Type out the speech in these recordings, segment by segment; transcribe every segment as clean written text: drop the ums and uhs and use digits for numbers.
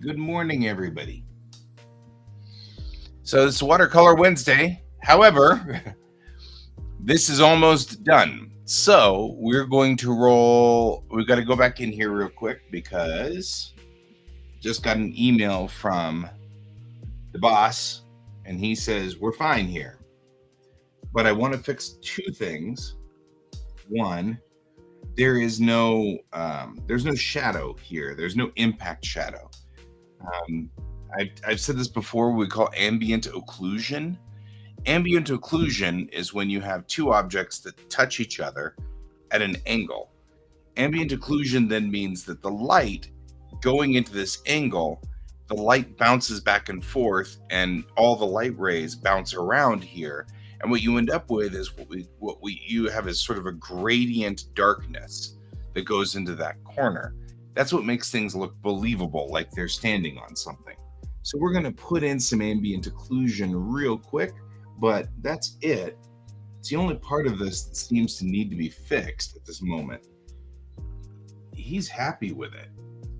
Good morning, everybody. So it's Watercolor Wednesday. However, this is almost done. So we're going to roll. We've got to go back in here real quick because just got an email from the boss, and he says we're fine here. But I want to fix two things. One, there's no shadow here. There's no impact shadow. I've said this before. We call ambient occlusion. Ambient occlusion is when you have two objects that touch each other at an angle. Ambient occlusion then means that the light going into this angle, the light bounces back and forth, and all the light rays bounce around here. And what you end up with is you have is sort of a gradient darkness that goes into that corner. That's what makes things look believable, like they're standing on something. So we're going to put in some ambient occlusion real quick, but that's it. It's the only part of this that seems to need to be fixed at this moment. He's happy with it.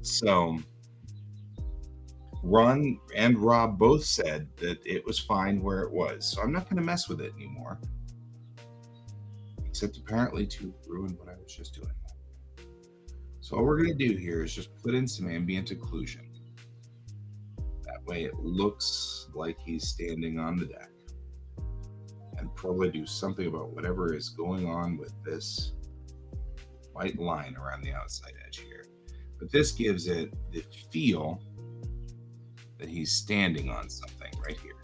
So Ron and Rob both said that it was fine where it was. So I'm not going to mess with it anymore. Except apparently to ruin what I was just doing. So all we're going to do here is just put in some ambient occlusion. That way it looks like he's standing on the deck. And probably do something about whatever is going on with this white line around the outside edge here. But this gives it the feel that he's standing on something right here,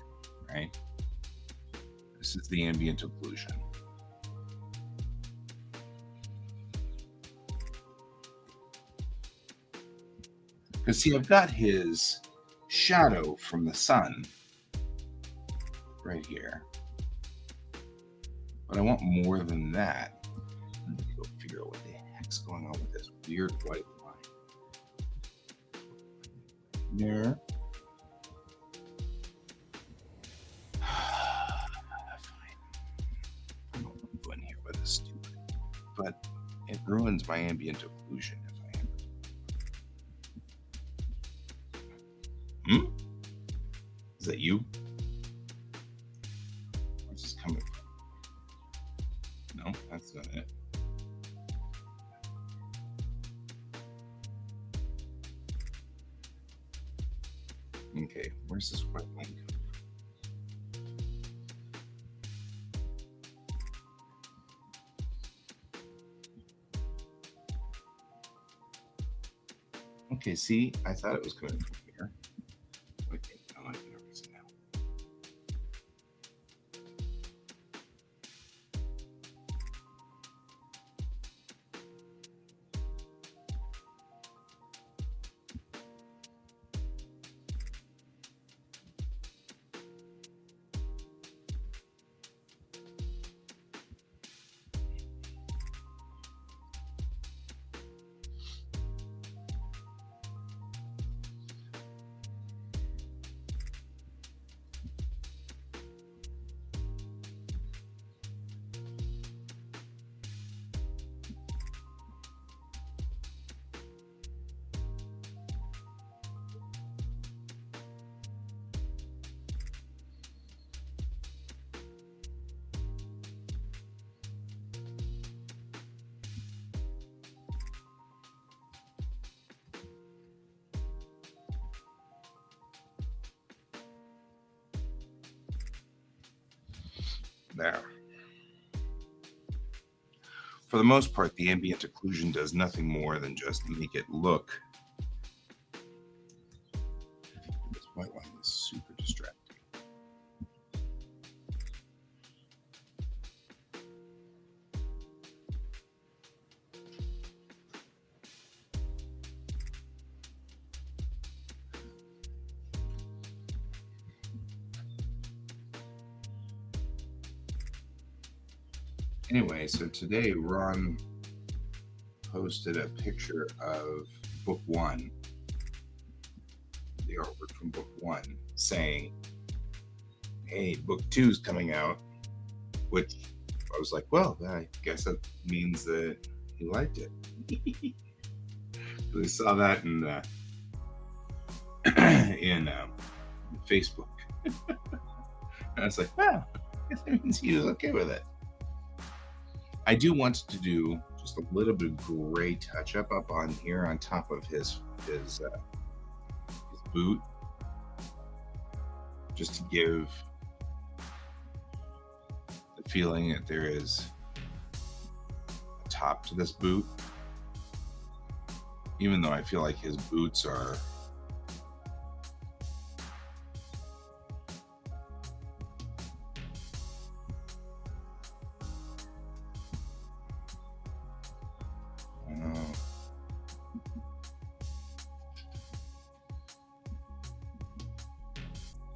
right? This is the ambient occlusion. Because see, I've got his shadow from the sun right here. But I want more than that. Let me go figure out what the heck's going on with this weird white line. There. Fine. I don't want to go in here with this stupid. But it ruins my ambient occlusion if I am. Is that you? Where's this coming from? No, that's not it. Okay, where's this white line coming from? Okay, see, I thought it was coming from here. Okay, now I can erase it now. There. For the most part, the ambient occlusion does nothing more than just make it look. This white line is super distracting. Anyway, so today Ron posted a picture of book one, the artwork from book one, saying, hey, book two is coming out, which I was like, well, I guess that means that he liked it. We saw that in in Facebook. And I was like, wow, that means he was okay with it. I do want to do just a little bit of gray touch up on here on top of his boot, just to give the feeling that there is a top to this boot, even though I feel like his boots are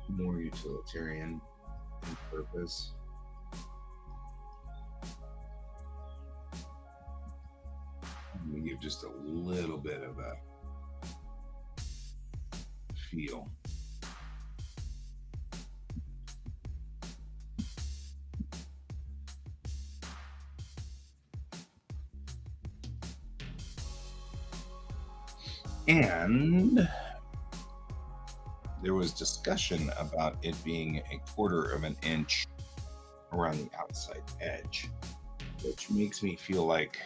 more utilitarian in purpose. I'm gonna give just a little bit of a feel. And there was discussion about it being a quarter of an inch around the outside edge, which makes me feel like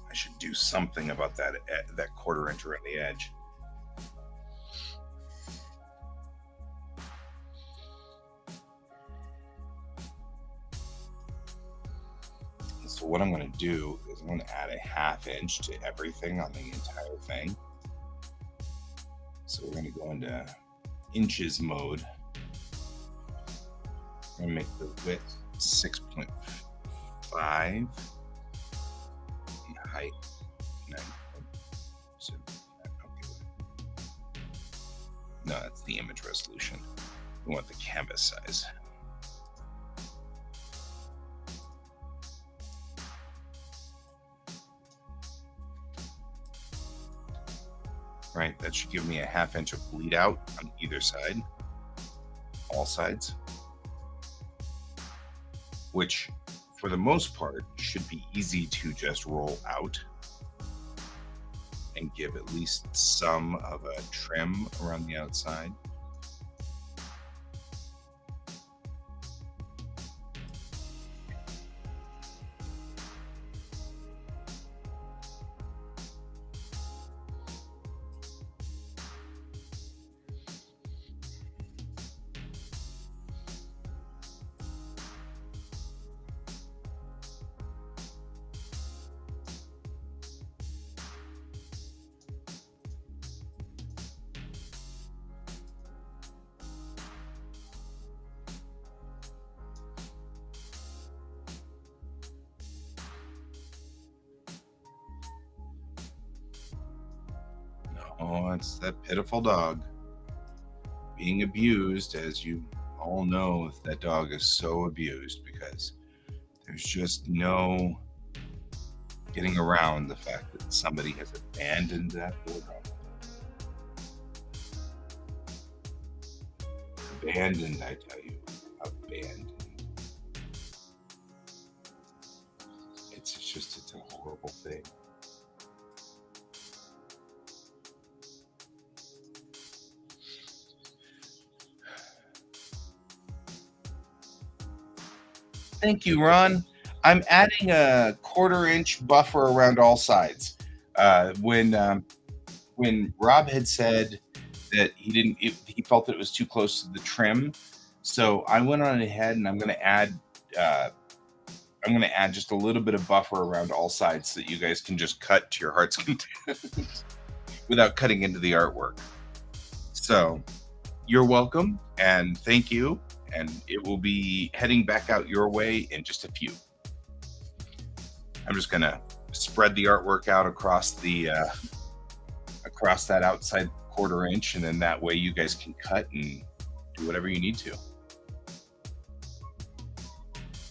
I should do something about that quarter inch around the edge. So what I'm going to do is I'm going to add a half inch to everything on the entire thing. So we're going to go into inches mode. I'm going to make the width 6.5 and height 9. Okay. No, that's the image resolution. We want the canvas size. Right, that should give me a half inch of bleed out on either side, all sides, which for the most part should be easy to just roll out and give at least some of a trim around the outside. Oh, it's that pitiful dog being abused. As you all know, that dog is so abused because there's just no getting around the fact that somebody has abandoned that poor dog. Abandoned, I tell you. Abandoned. It's a horrible thing. Thank you, Ron. I'm adding a quarter inch buffer around all sides. When Rob had said that he felt that it was too close to the trim, so I went on ahead and I'm going to add just a little bit of buffer around all sides so that you guys can just cut to your heart's content without cutting into the artwork. So you're welcome and thank you. And it will be heading back out your way in just a few. I'm just going to spread the artwork out across that outside quarter inch, and then that way you guys can cut and do whatever you need to.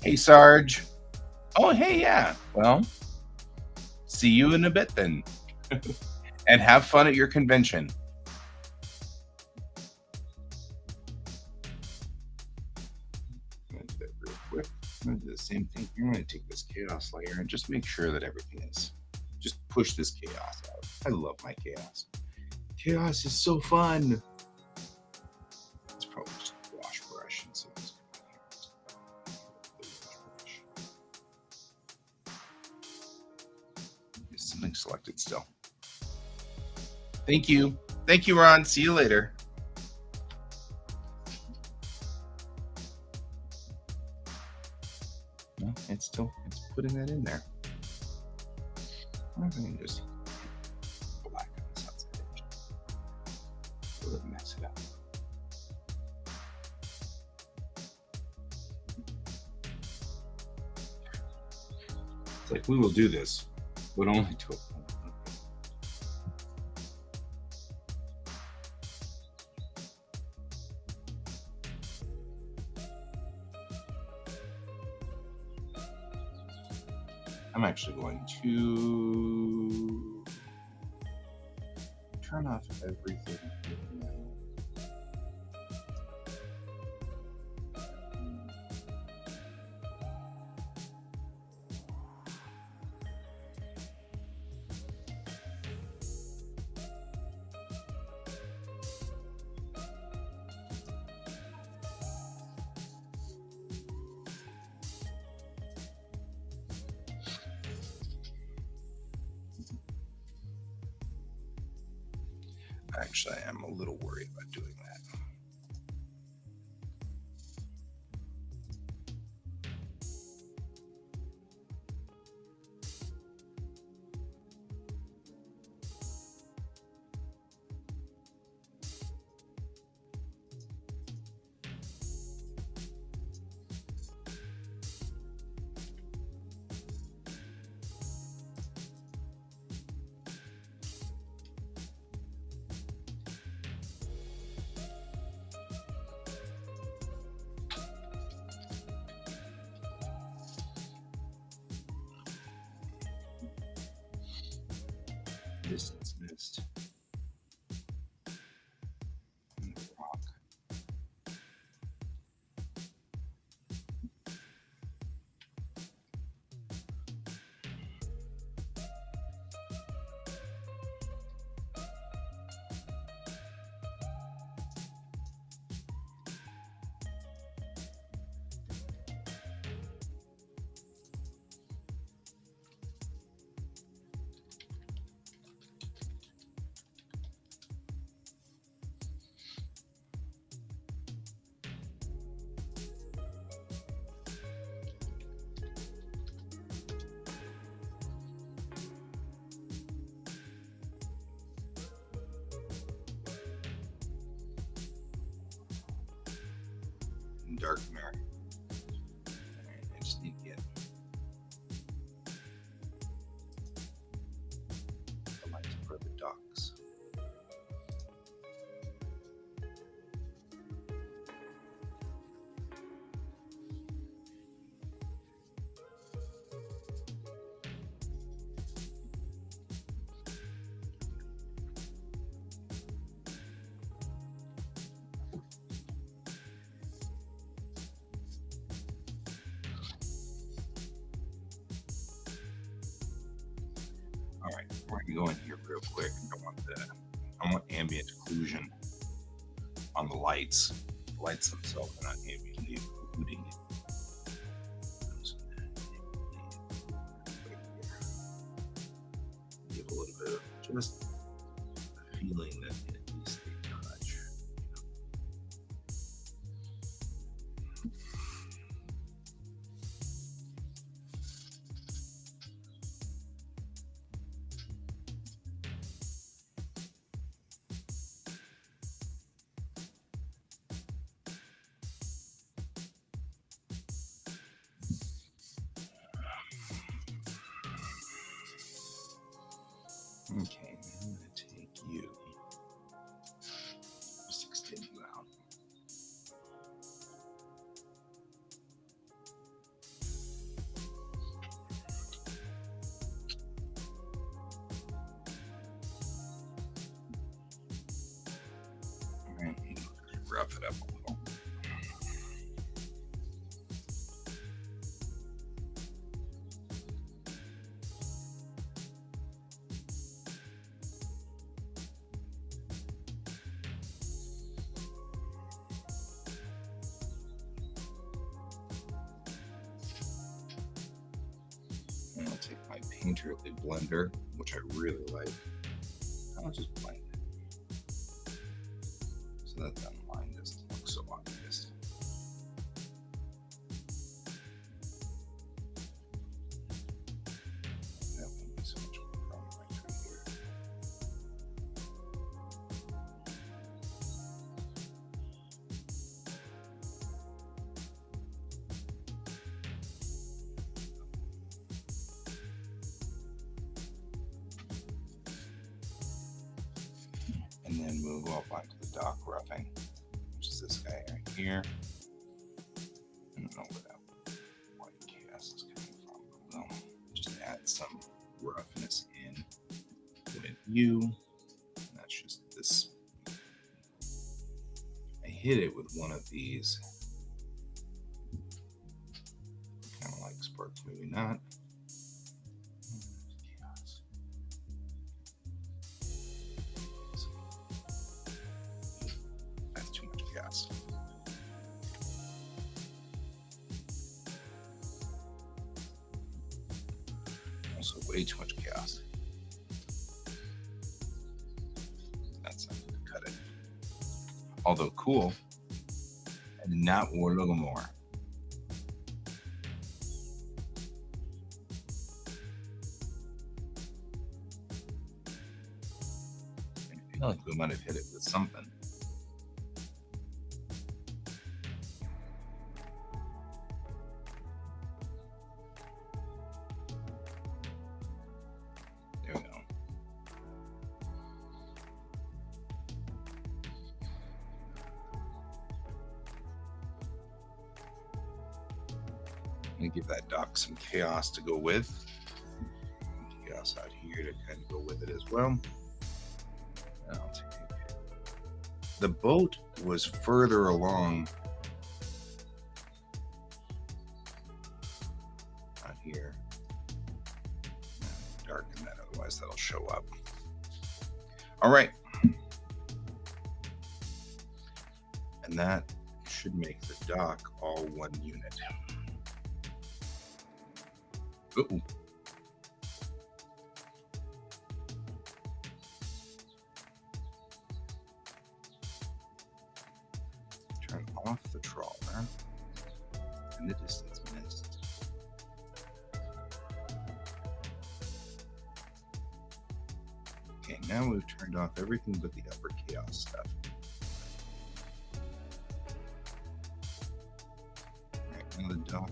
Hey, Sarge. Oh, hey, yeah. Well, see you in a bit then. And have fun at your convention. same thing. You're going to take this chaos layer and just make sure that everything is, just push this chaos out. I love my chaos. Chaos is so fun. It's probably just a wash brush. And so there's something selected still. Thank you. Thank you, Ron. See you later. No, it's putting that in there. I'm going to just black on this outside edge. So that mess it up. It's like we will do this, but only to a point. I'm actually going to turn off everything. Actually, I am a little worried about doing that. Distance missed. Rock. Darkener. I just need to get the lights for the docks. All right, we're gonna go in here real quick. I want ambient occlusion on the lights. The lights themselves are not ambiently occluding it. Give a little bit of just a feeling that at least they touch. Okay, I'm going to take you, just extend you out. All right, rough it up a little. painterly blender, which I really like. I'll just blend it so that that line doesn't look so obvious. That won't be so much of a problem right through here. And then move up onto the dock roughing, which is this guy right here. I don't know where that white chaos is coming from. Well, just add some roughness in with you. And that's just this. I hit it with one of these. Kind of like sparks, maybe not. That's too much chaos. Also, way too much chaos. That's not going to cut it. Although cool, and not a little more. I feel like we might have hit it with something. There we go. I'm going to give that dock some chaos to go with. Chaos out here to kind of go with it as well. I'll take the boat was further along out here. Darken that, otherwise that'll show up. All right. And that should make the dock all one unit. Ooh. Turn off the trawler and the distance mist. Okay, now we've turned off everything but the upper chaos stuff. Right, now the dock.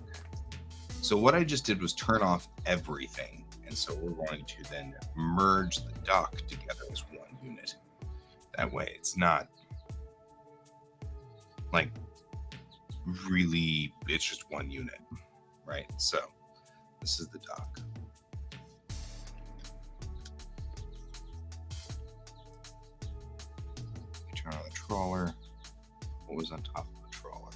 So what I just did was turn off everything, and so we're going to then merge the dock together as one unit. That way it's not like really, it's just one unit, right? So this is the dock. Turn on the trawler. What was on top of the trawler?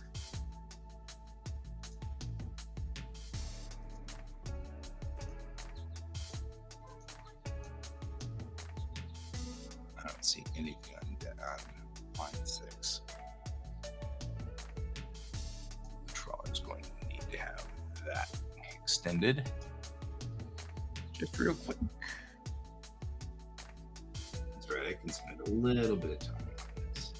I don't see anything on line 6. The trawler is going to need to have that extended just real quick. That's right, I can spend a little bit of time on this.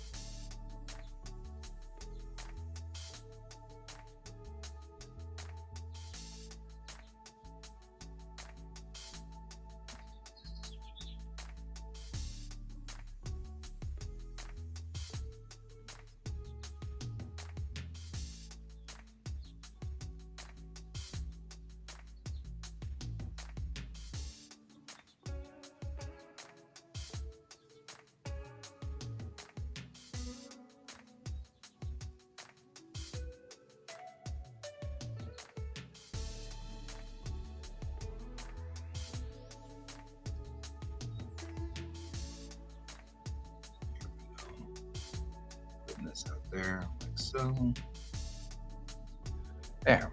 This out there like so. There.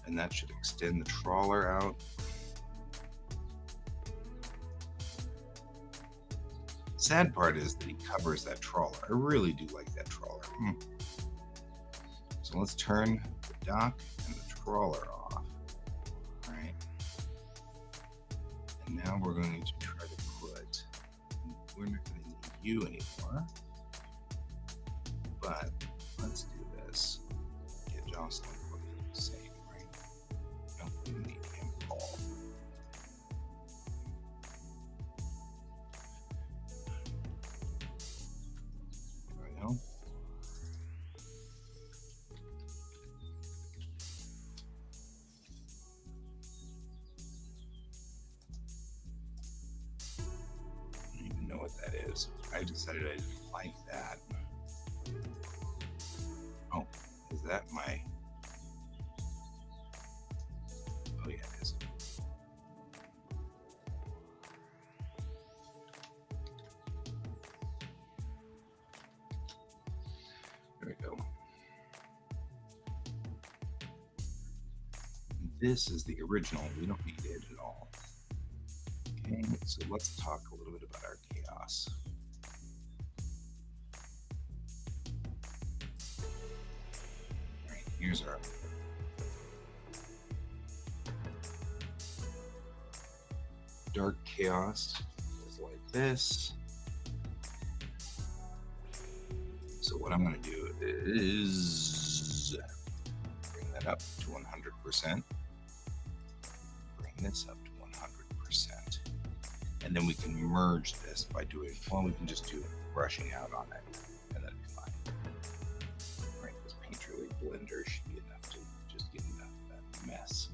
And that should extend the trawler out. Sad part is that he covers that trawler. I really do like that trawler. So let's turn the dock and the trawler off. Right. And now we're going to try to put, we're not going to need you anymore. But let's do this. Get Jocelyn for the sake, right? Don't we need him Paul. There we go. I don't even know what that is. I decided I didn't like that. Oh, is that my... Oh yeah, it is. There we go. This is the original. We don't need it at all. Okay, so let's talk a little bit about our chaos. All right, here's our dark chaos. Is like this. So what I'm going to do is bring that up to 100%. Bring this up to 100%. And then we can merge this by doing, well, we can just do brushing out on it, and that'd be fine. Right, this paint relief blender should be enough to just get enough of that mess.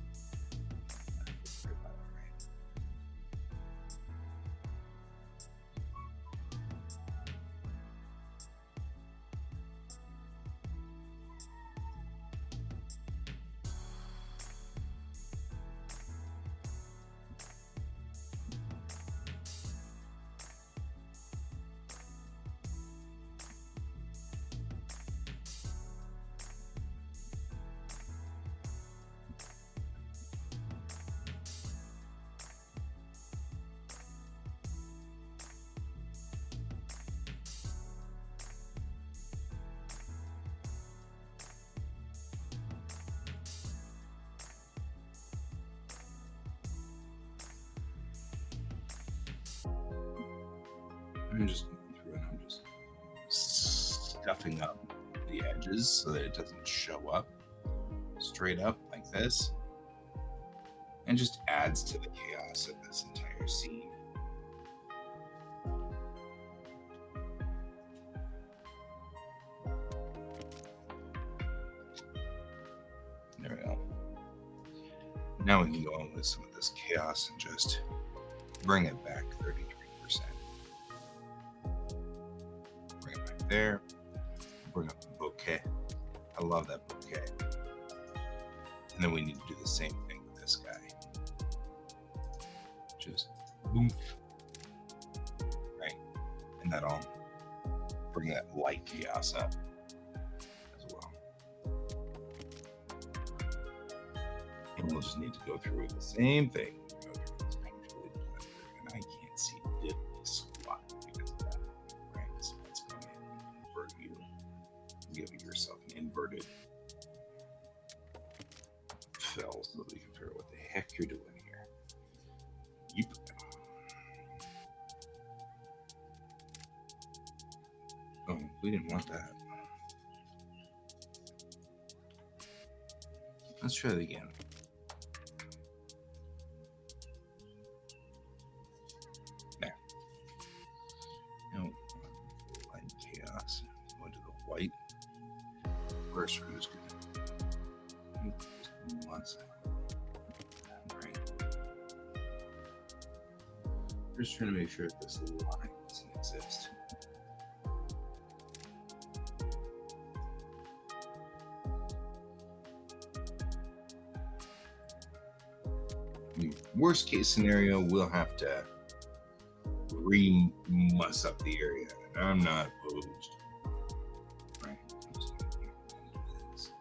I'm just going through and I'm just stuffing up the edges so that it doesn't show up straight up like this, and just adds to the chaos of this entire scene. There we go. Now we can go on with some of this chaos and just bring it back 33%. Bring it back there. Bring up the bouquet. I love that bouquet. And then we need to do the same thing with this guy. Just boom. Right. And that'll bring that light chaos up as well. And we'll just need to go through the same thing. Go through this paint relief blender, and I can't see diddly squat because of that. Right. So let's go ahead and invert you. Give yourself an inverted fill so that we can figure out what the heck you're doing here. Yep. Oh, we didn't want that. Let's try that again. There. Now, light chaos. Go into the white. First, we're just going to one second. Right. Just trying to make sure that this line doesn't exist. Worst case scenario, we'll have to re-muss up the area, and I'm not opposed. Right. I'm just gonna do this.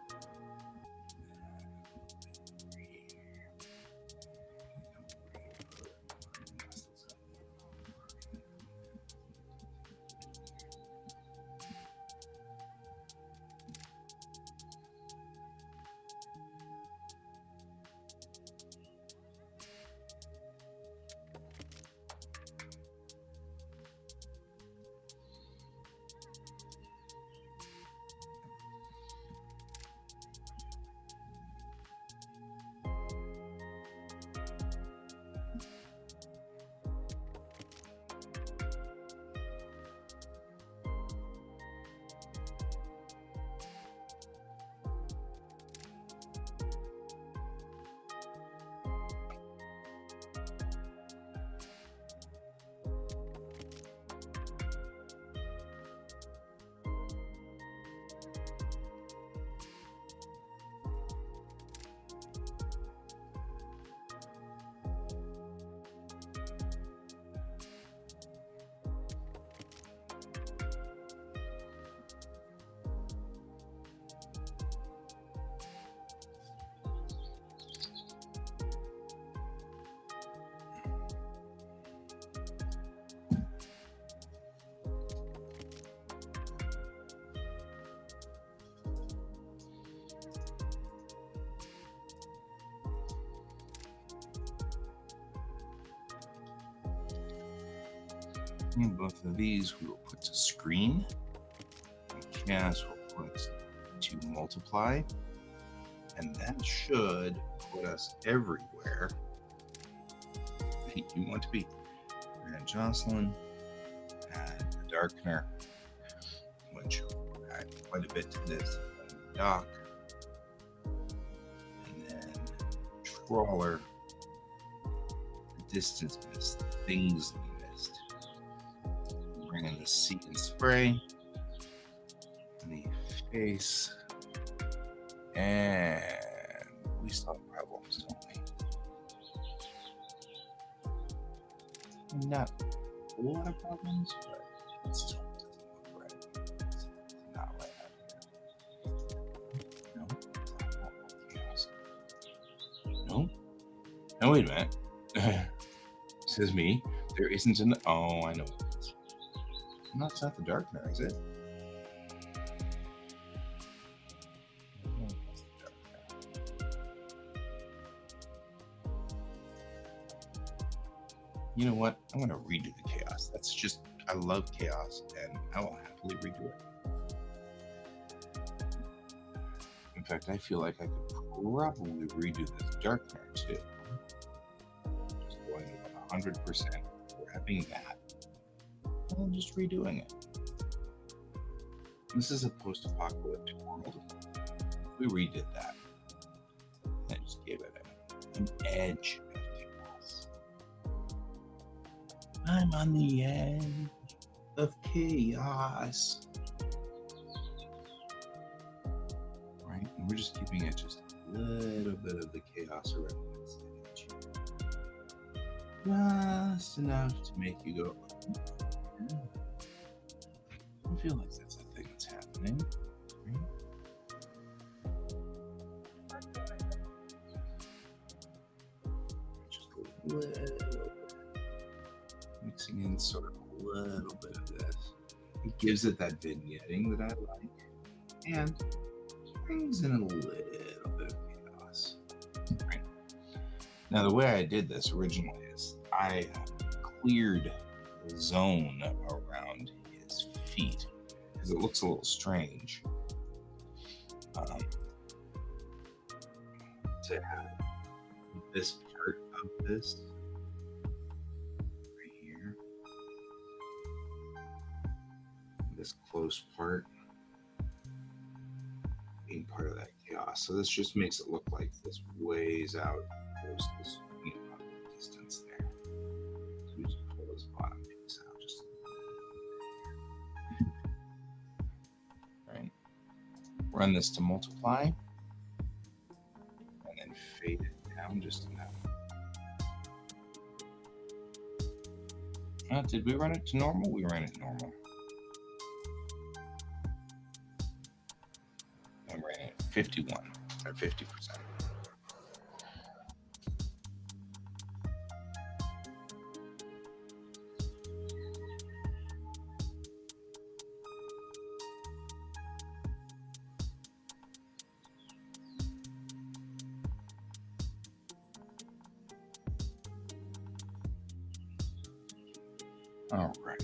And both of these we will put to screen. And chaos will put to multiply. And that should put us everywhere you want to be. We're going to Jocelyn, add a darkener, which will add quite a bit to this. Dock, and then trawler, distance mist, things mist. Bring in the sea and spray, and the face, and we still have problems, don't we? Not a lot of problems, but it still doesn't look right. It's not right out here. No, it's not chaos. No, no, wait a minute. Says me. There isn't an. Oh, I know. No, it's not the darkener, is it? No, it's the darkener. You know what? I'm going to redo the chaos. That's just, I love chaos, and I will happily redo it. In fact, I feel like I could probably redo this darkener too. Just going 100%, grabbing that, and then just redoing it. This is a post-apocalyptic world. We redid that. And I just gave it an edge of chaos. I'm on the edge of chaos. Right? And we're just keeping it just a little bit of the chaos around this edge. Just enough to make you go, oh, I feel like that's a thing that's happening. Right? Just a little bit. Mixing in sort of a little bit of this. It gives it that vignetting that I like. And brings in a little bit of chaos. Right. Now, the way I did this originally is I cleared the zone around his feet because it looks a little strange to have this part of this right here, this close part, being part of that chaos. So this just makes it look like this ways out, goes this distance there. So we just pull this bottom piece out just a little bit. Right. Run this to multiply, and then fade it down just enough. Did we run it to normal? We ran it normal. I ran it 51 or 50%. All right.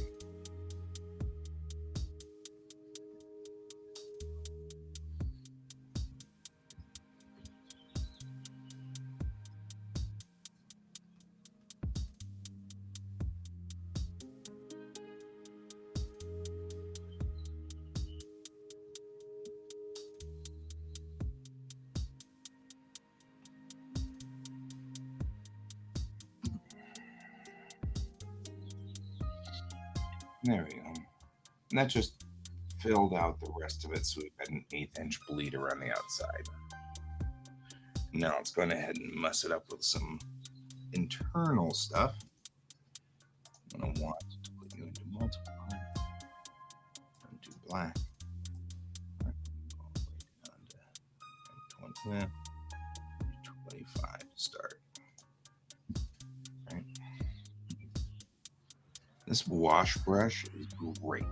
There we go. And that just filled out the rest of it, so we've got an 1/8 inch bleed around the outside. Now let's go ahead and mess it up with some internal stuff. I'm going to want to put you into multiply. Into black. All the way down to 25 to start. Right. This wash brush is great.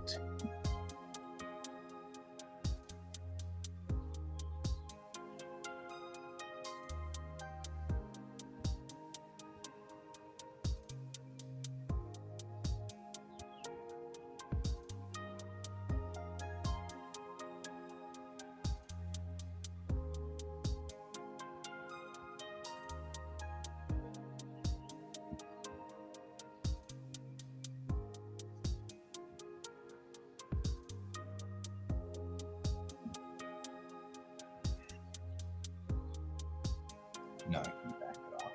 No, I can back it off.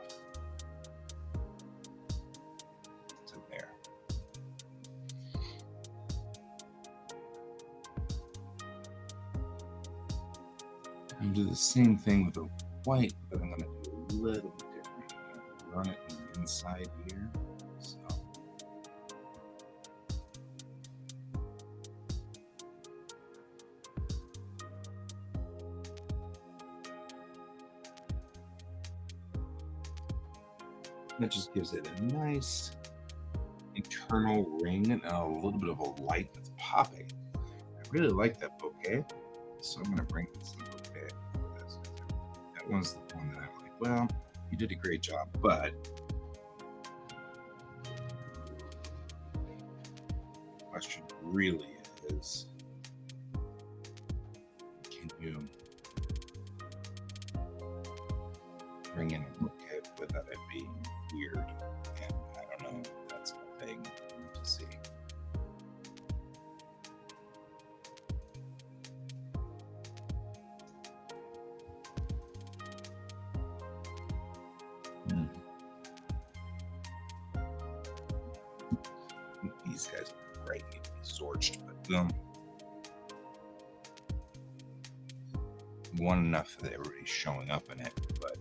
So there. I'm gonna do the same thing with the white, but I'm gonna do a little bit different. I'm gonna run it on the inside here. So that just gives it a nice internal ring and a little bit of a light that's popping. I really like that bouquet, so I'm gonna bring in some bouquet for this. That one's the one that I'm like, well, you did a great job, but the question really is, can you bring in a bouquet without it being weird? And I don't know, that's a thing to see. These guys are right, need to be sorted, but one enough that everybody's showing up in it, but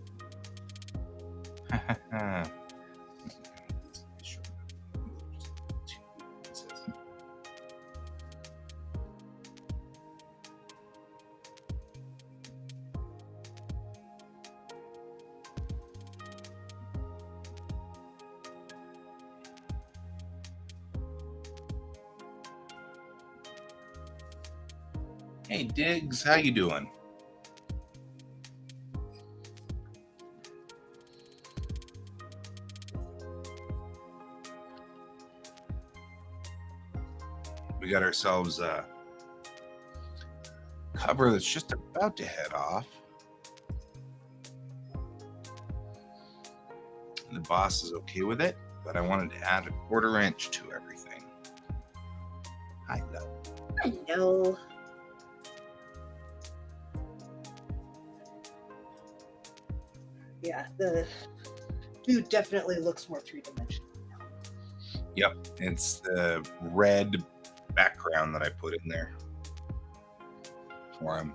hey Diggs, how you doing? We got ourselves a cover that's just about to head off. The boss is okay with it, but I wanted to add a 1/4 inch to everything. Hi, love. Hello. Yeah, the dude definitely looks more three-dimensional now. Yep, it's the red background that I put in there for him.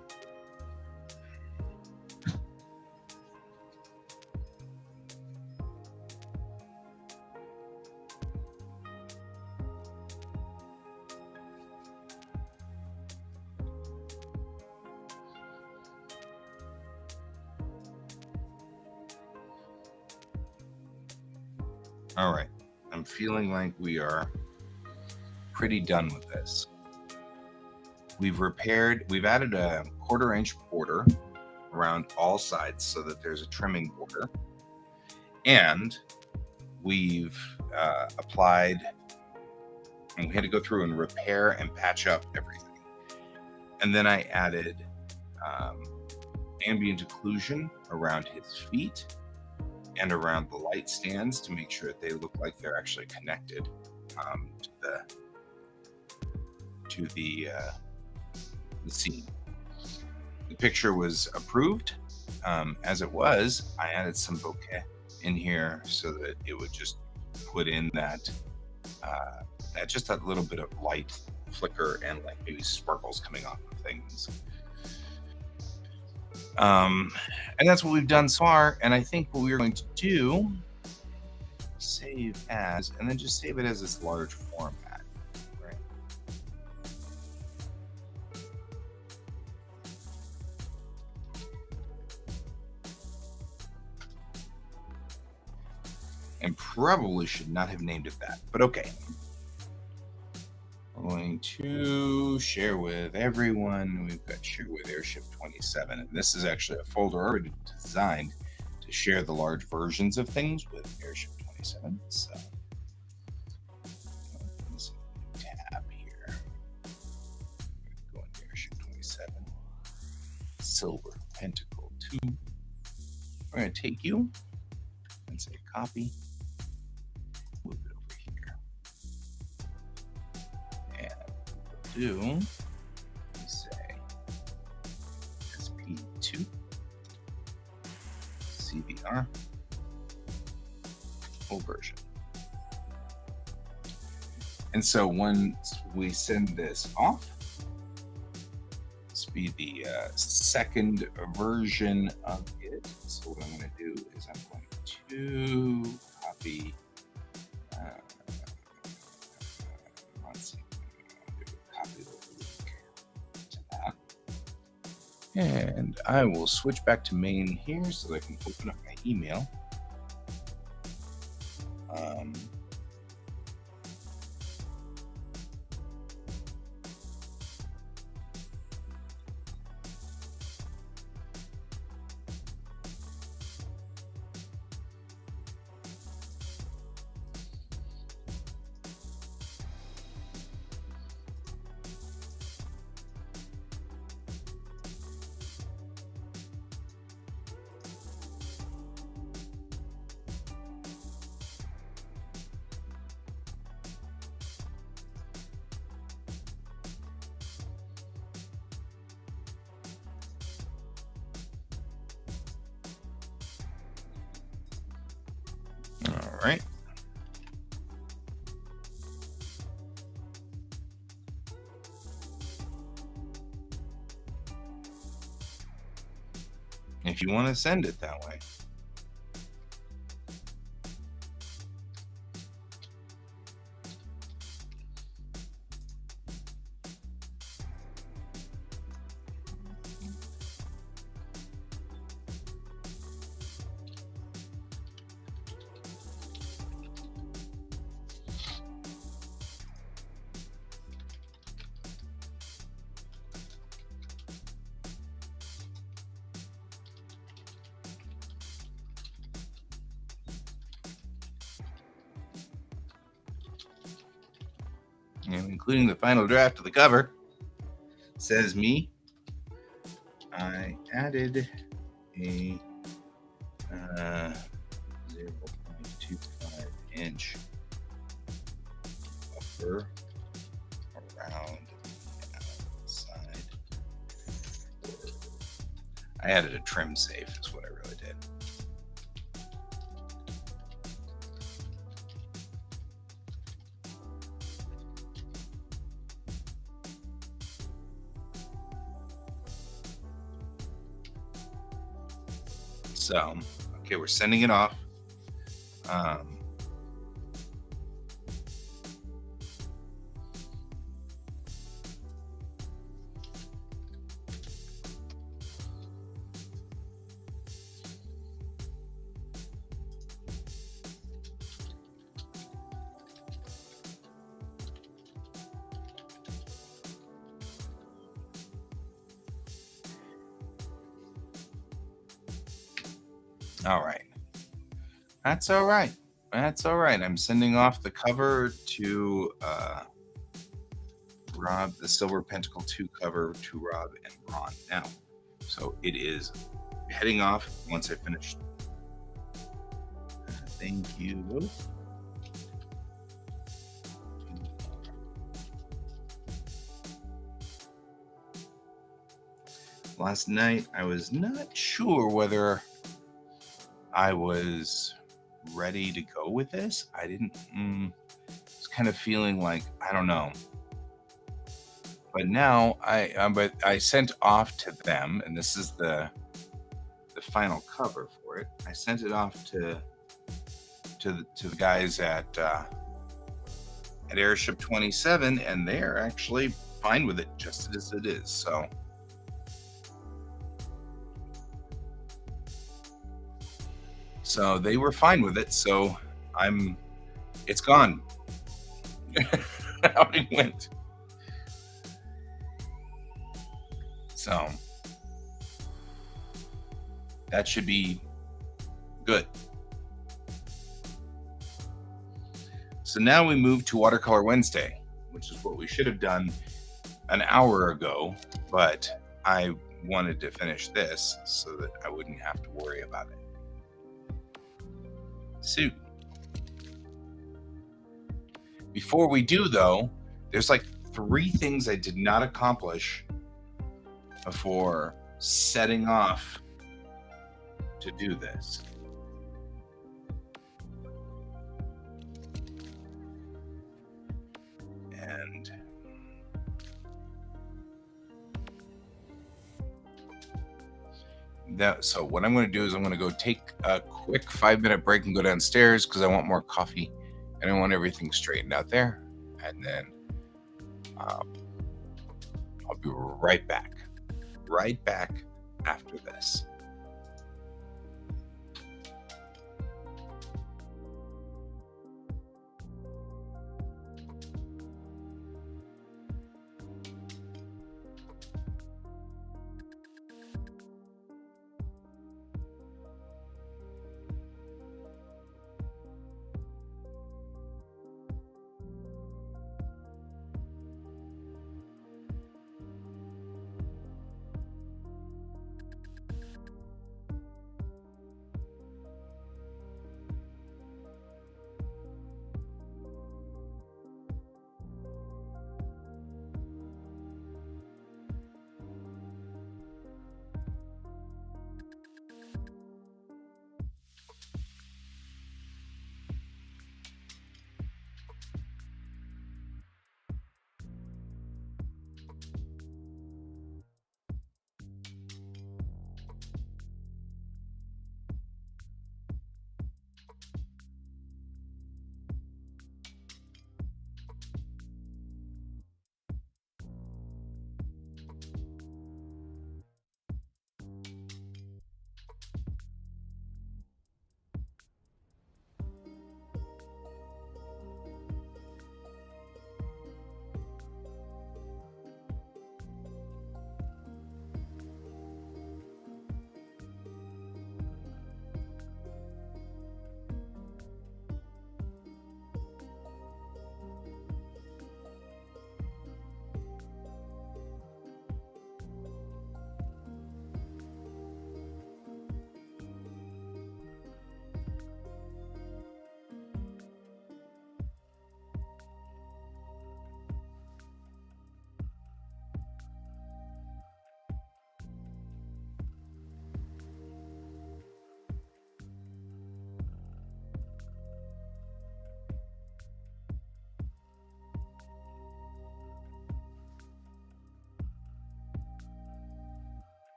All right, I'm feeling like we are pretty done with this. We've added a 1/4 inch border around all sides so that there's a trimming border. And we've applied, and we had to go through and repair and patch up everything. And then I added ambient occlusion around his feet and around the light stands to make sure that they look like they're actually connected to the scene. The picture was approved. As it was, I added some bokeh in here so that it would just put in that just that little bit of light flicker and like maybe sparkles coming off of things. And that's what we've done so far. And I think what we're going to do, save as, and then just save it as this large format. Right. And probably should not have named it that, but okay. I'm going to share with everyone. We've got share with Airship 27, and this is actually a folder already designed to share the large versions of things with Airship 27. So this tab here, go into Airship 27, Silver Pentacle 2. We're going to take you and say copy. Move it over here. And say SP2, see the are. Full version. And so once we send this off, this will be the second version of it. So what I'm going to do is I'm going to copy. Let's see. Copy the link to that. And I will switch back to main here so that I can open up my email. All right. If you want to send it that way. And including the final draft of the cover, says me. I added a 0.25 inch buffer around the outside. I added a trim safe is what I really did. So, okay, we're sending it off. All right. That's all right. That's all right. I'm sending off the cover to Rob, the Silver Pentacle 2 cover to Rob and Ron now. So it is heading off once I finish. Thank you both. Last night, I was not sure whether I was ready to go with this. I didn't. Was kind of feeling like I don't know. But now I sent off to them, and this is the final cover for it. I sent it off to the guys at Airship 27, and they're actually fine with it just as it is. So they were fine with it. So it's gone. How it went. So that should be good. So now we move to Watercolor Wednesday, which is what we should have done an hour ago, but I wanted to finish this so that I wouldn't have to worry about it. So before we do, though, there's like 3 things I did not accomplish before setting off to do this. So what I'm going to do is I'm going to go take a quick 5-minute break and go downstairs because I want more coffee and I want everything straightened out there. And then um, I'll be right back. Right back after this.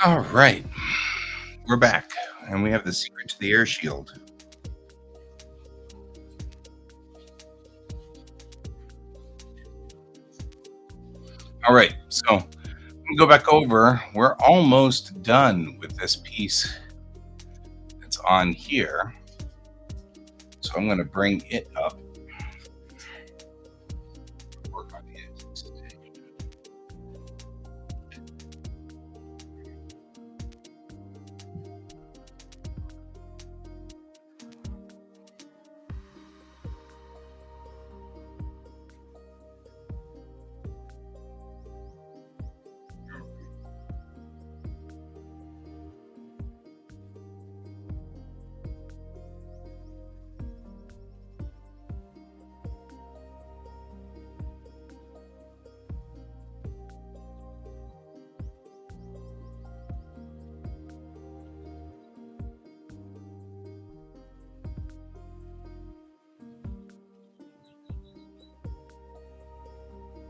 All right. We're back and we have the secret to the air shield. All right. So we go back over. We're almost done with this piece that's on here. So I'm going to bring it up. Work on the edges.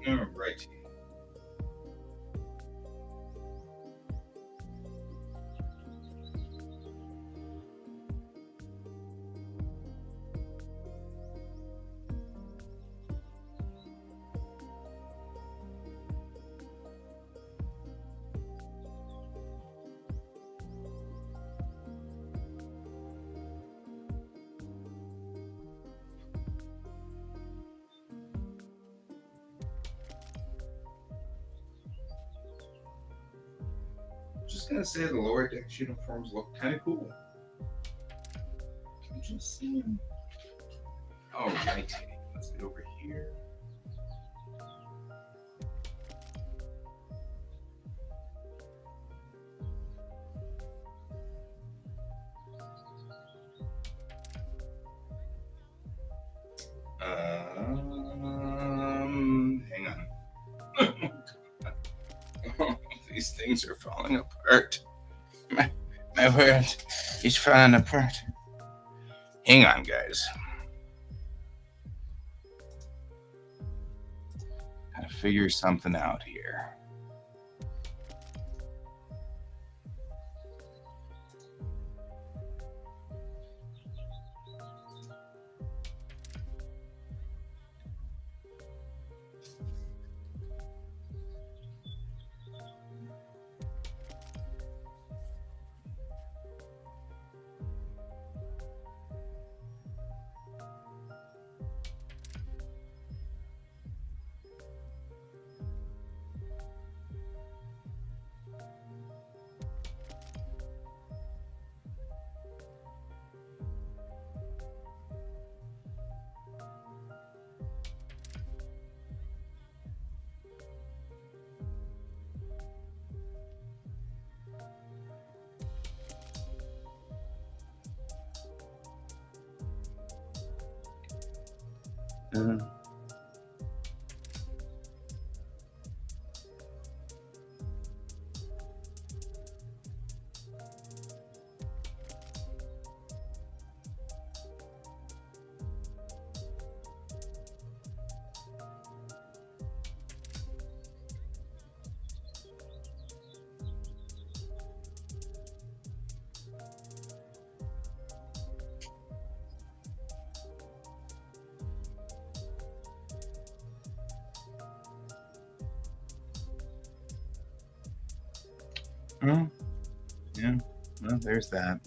All right. Just gonna say the lower decks uniforms look kind of cool. I'm just saying. All right, let's get over here. Hang on. These things are falling apart. My word, he's falling apart. Hang on, guys. Gotta figure something out here. Oh, yeah. Well, there's that.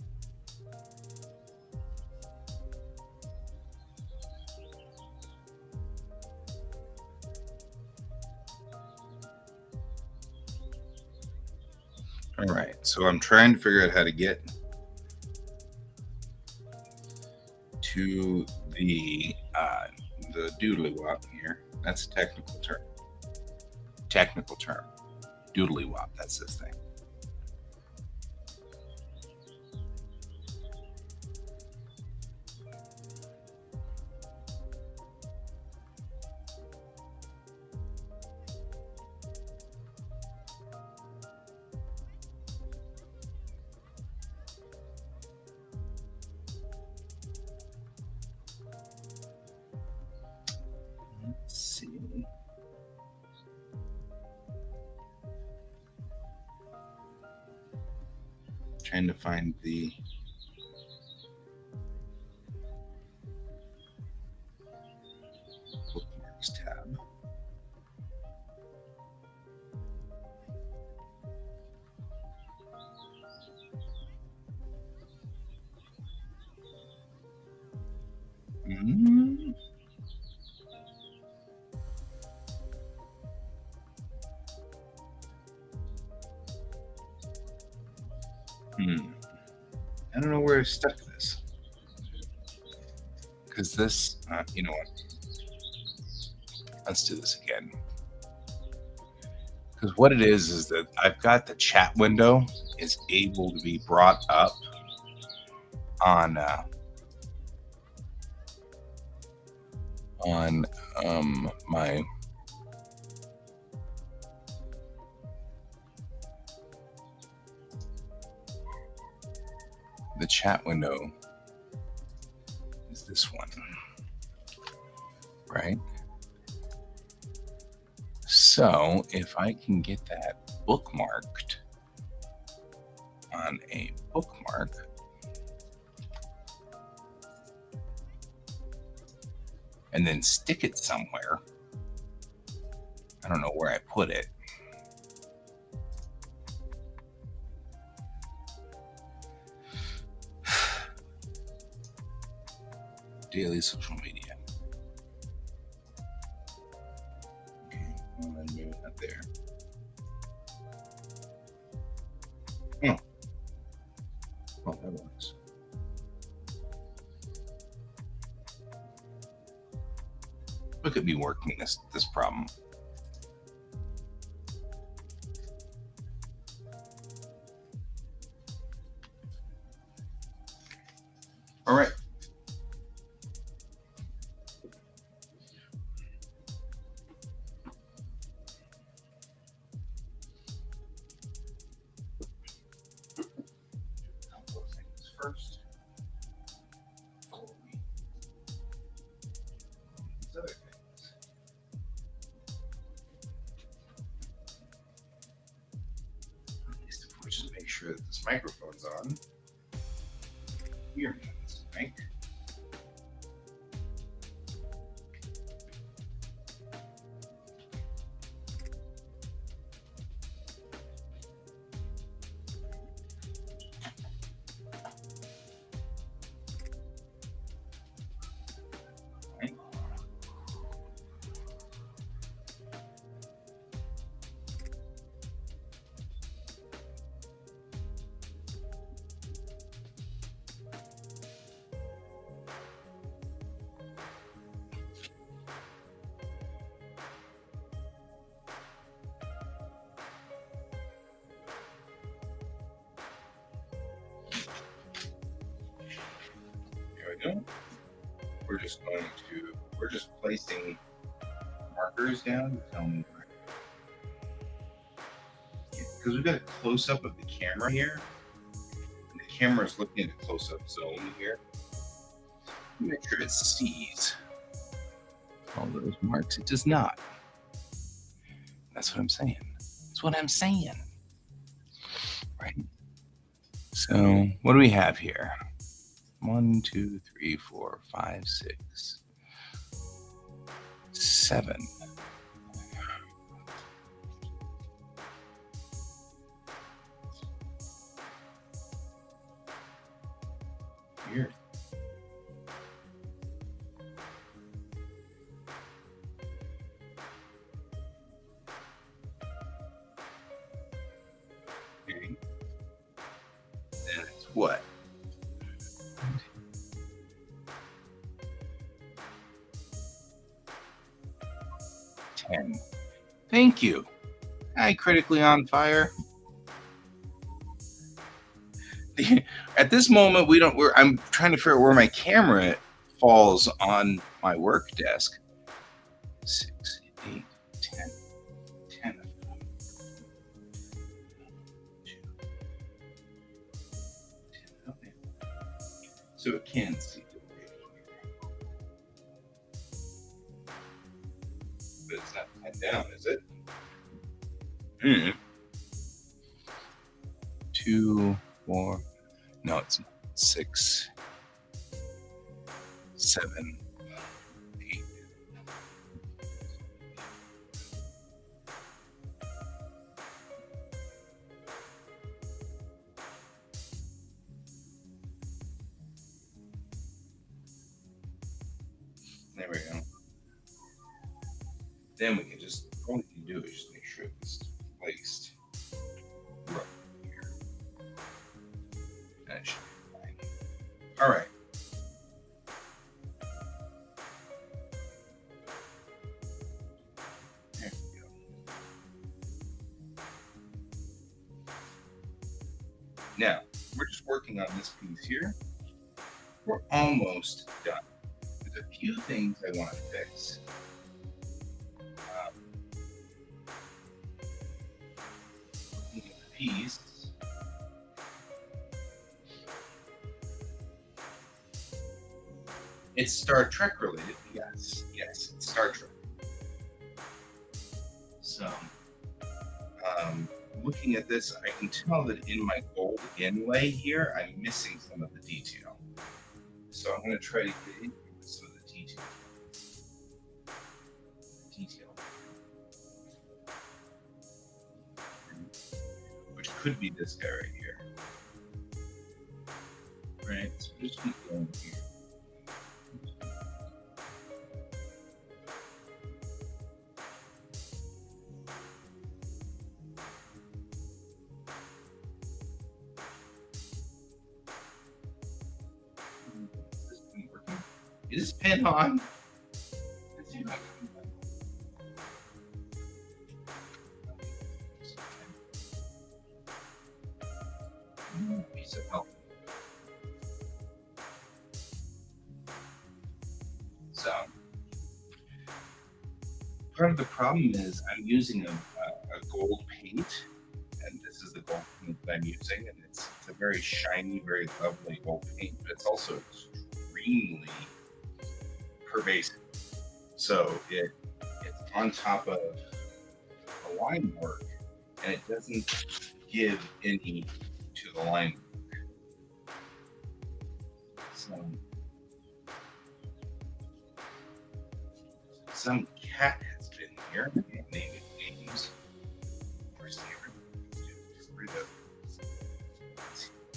All right, so I'm trying to figure out how to get to the doodly wop here. That's a technical term. Technical term. Doodly wop. That's this thing. Let's see. Trying to find the bookmarks tab. Mm-hmm. I don't know where I stuck this. Because this, you know what? Let's do this again. Because what it is that I've got the chat window is able to be brought up on my the chat window is this one, right? So if I can get that bookmarked on a bookmark, and then stick it somewhere. I don't know where I put it. Daily social media. Okay, well, maybe not there. Oh, well, that works. Look at me working this problem. All right. Couple of things first. These other things. At least if we just make sure that this microphone's on. Here, mic. Go. We're just placing markers down to tell me because we've got a close up of the camera here, and the camera is looking at a close up zone here. Make sure it sees all those marks. It does not. That's what I'm saying. That's what I'm saying. Right. So what do we have here? 1, 2, 3, 4, 5, 6, 7. Weird. Okay. Then it's what? 10. Thank you. Hi, critically on fire. At this moment, I'm trying to figure out where my camera falls on my work desk. 6, 8, 10. 10 of them. 2, 10 of them. So it can see the radio. But it's not 10 down, is it? 2, 4. No, it's not. 6, 7, 8. There we go. Then we can just, all we can do is just make sure it's placed right here. That should be fine. All right. There we go. Now, we're just working on this piece here. We're almost done. There's a few things I want to fix. Piece. It's Star Trek related. Yes, it's Star Trek. So So, looking at this, I can tell that in my gold inlay here, I'm missing some of the detail. So I'm going to try to get in with some of the detail. Which could be this guy right here. Right, so just keep going here. Is this pen on? Piece of help. So, part of the problem is I'm using a gold paint, and this is the gold paint that I'm using, and it's a very shiny, very lovely gold paint, but it's also extremely pervasive. So it's on top of the line work, and it doesn't give any to the line work. So some cat has been here. I can't name it names. Where's the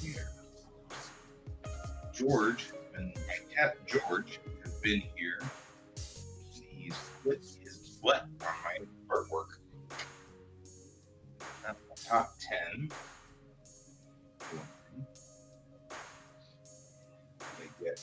here? George, and my cat George has been here. He's put his butt on my artwork. Top 10. I get.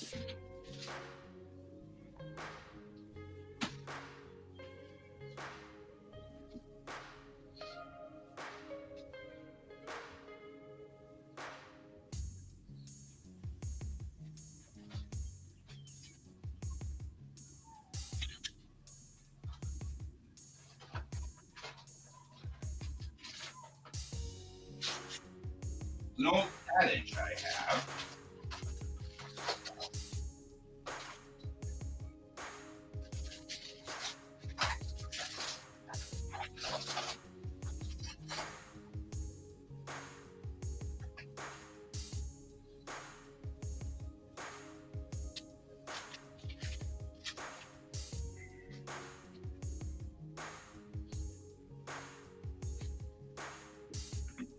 An old adage I have.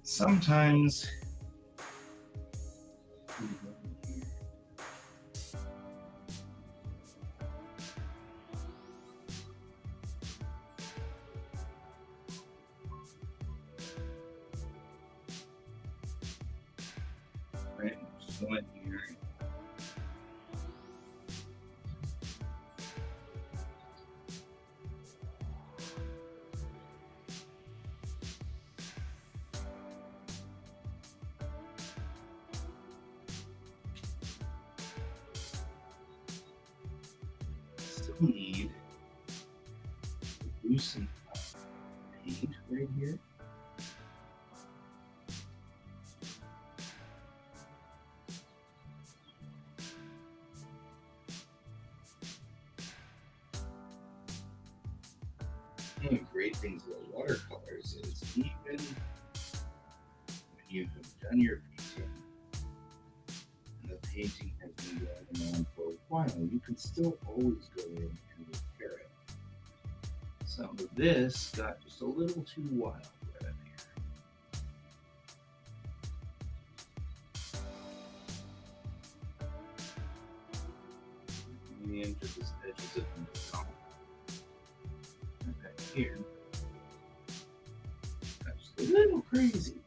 Sometimes right, just go in here. Still need to loosen paint right here. One of the great things about watercolors is even when you have done your painting and the painting has been going on for a while, you can still always go in and repair it. Some of this got just a little too wild right up here. The end of this edges of the top. And back here. That's just a little crazy.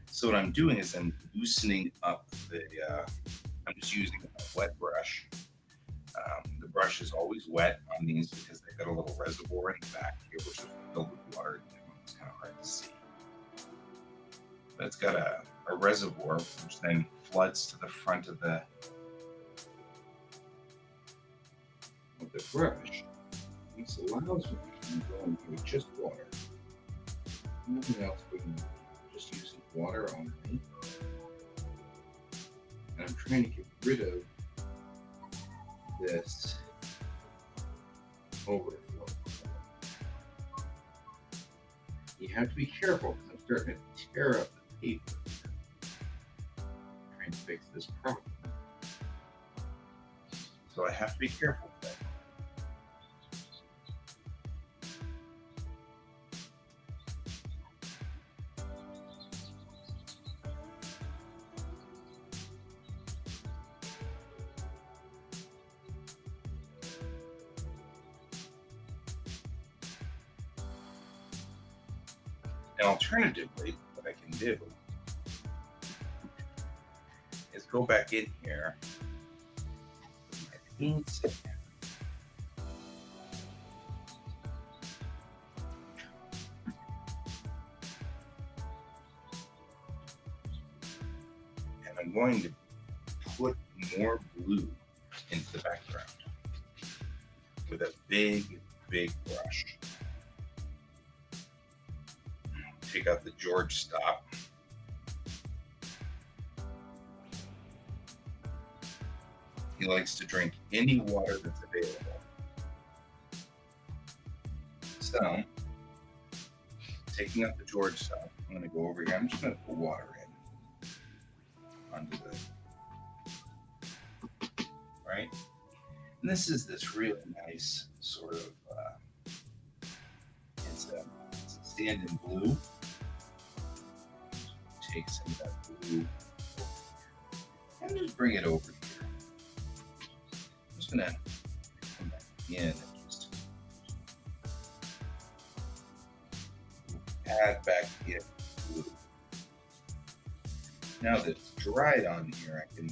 So what I'm doing is I'm loosening up the, I'm just using a wet brush. The brush is always wet on these because they've got a little reservoir in the back here, which is filled with water. It's kind of hard to see. But it's got a reservoir which then floods to the front of the brush. This allows me to go in here with just water. Nothing else but just using water only. And I'm trying to get rid of this overflow. You have to be careful because I'm starting to tear up the paper. Trying to fix this problem. So I have to be careful with that. And alternatively, what I can do is go back in here with my paints and I'm going to put more blue into the background with a big brush. Take out the George stop. He likes to drink any water that's available. So, taking out the George stop, I'm going to go over here. I'm just going to put water in onto the, right? And this is this really nice sort of, it's a stand in blue. Take some of that blue and just bring it over here. I'm just gonna come back in and just add back in blue. Now that it's dried on here, I can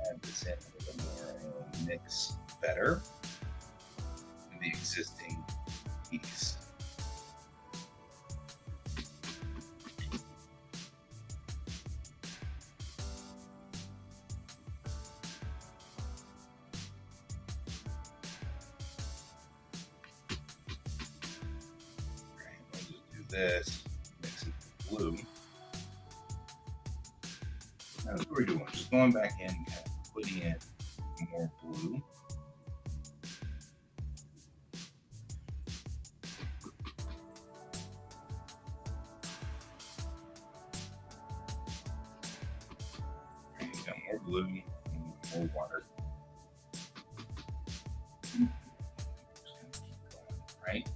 add this in a little more and mix better with the existing piece. This, mix it with blue. That's what we're doing. Just going back in, kind of putting in more blue. Right, got more blue, more water. Right?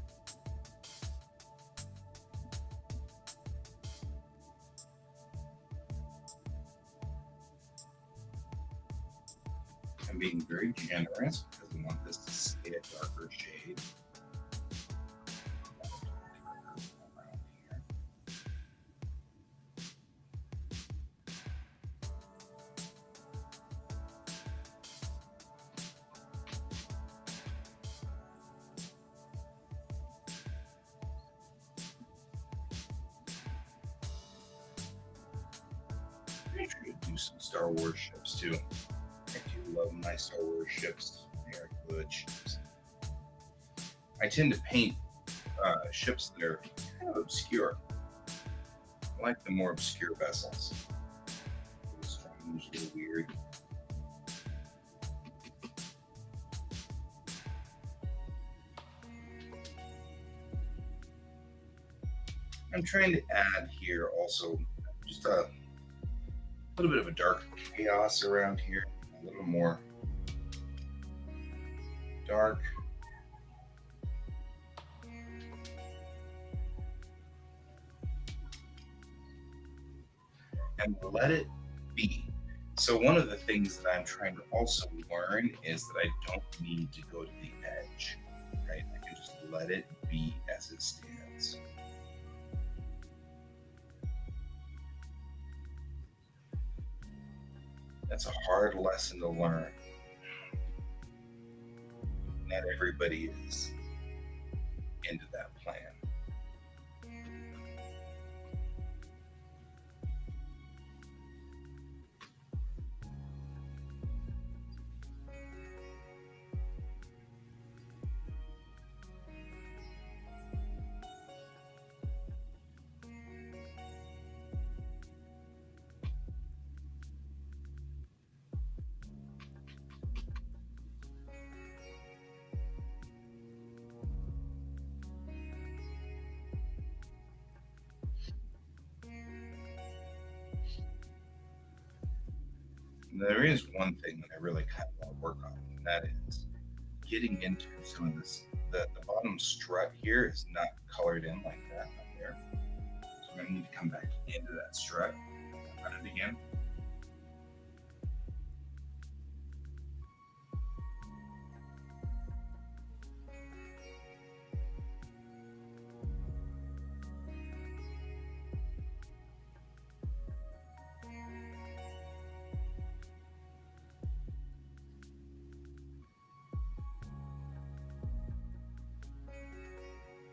I'm being very generous because we want this to stay a darker shade. Make sure to do some Star Wars ships too. I do love my Star Wars ships. They are good ships. I tend to paint ships that are kind of obscure. I like the more obscure vessels. A little strange, a little weird. I'm trying to add here also just a little bit of a dark chaos around here, a little more dark. And let it be. So one of the things that I'm trying to also learn is that I don't need to go to the edge, right? I can just let it be as it stands. That's a hard lesson to learn. Not everybody is into that plan. There is one thing that I really kind of want to work on, and that is getting into some of this. The bottom strut here is not colored in like that up there. So I'm going to need to come back into that strut, run it again.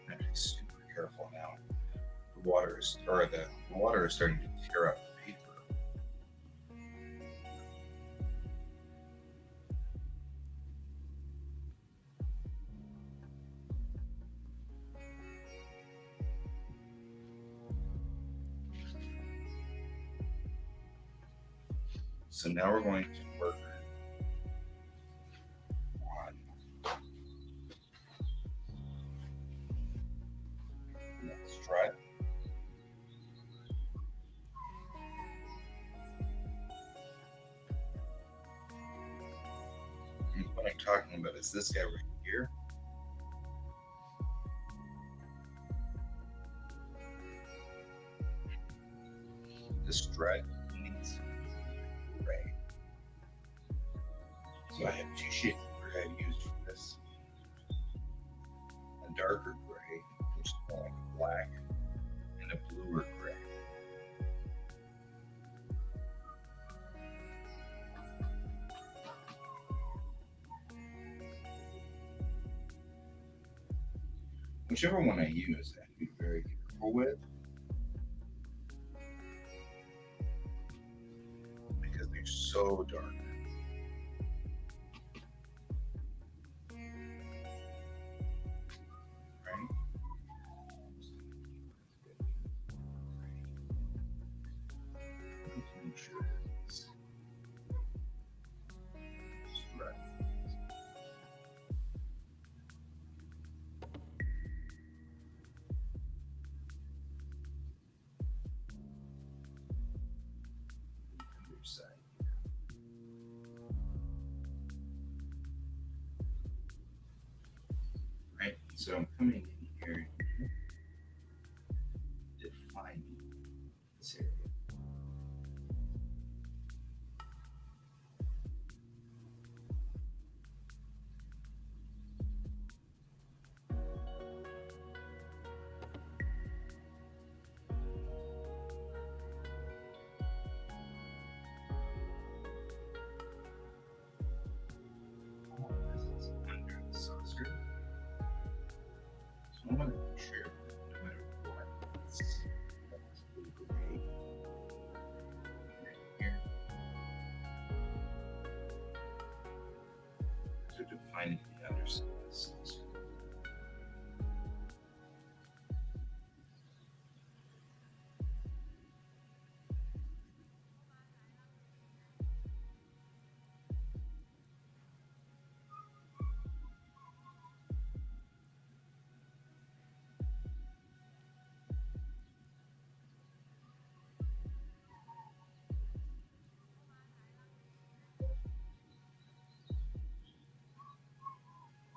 I have to be super careful now. The water is starting to tear up the paper. So now we're going to work on that strut. And what I'm talking about is this guy right here. The strut needs gray. So I have two shades of gray I used for this. A darker gray, which is more like a black, and a bluer gray. Whichever one I use, I have to be very careful with, because they're so dark. Right? Let's make sure it's right. Other side here. Right? So I'm coming in here, defining this area. All this is under the saucer. So I want to make sure, no matter what, it's blue gray right here. So defining the underside of the saucer.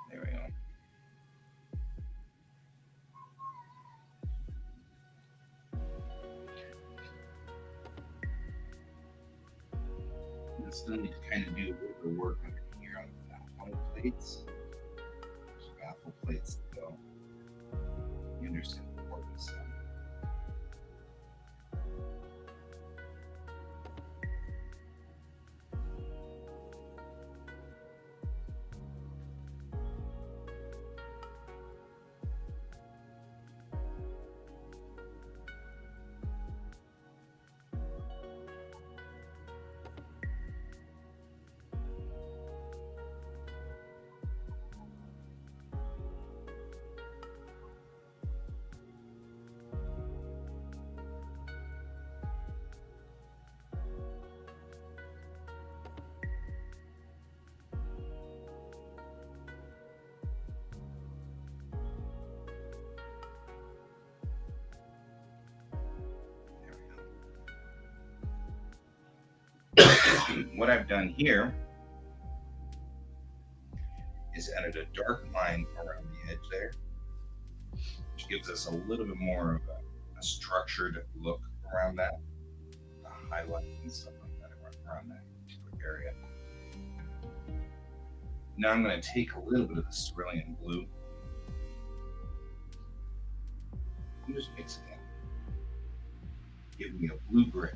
There we go. I still need to kind of do a little bit of work under here on the baffle plates. There's baffle plates that go. You understand the importance of them. What I've done here is added a dark line around the edge there, which gives us a little bit more of a structured look around that, highlight and stuff like that around that particular area. Now I'm going to take a little bit of the cerulean blue and just mix it in, give me a blue gray.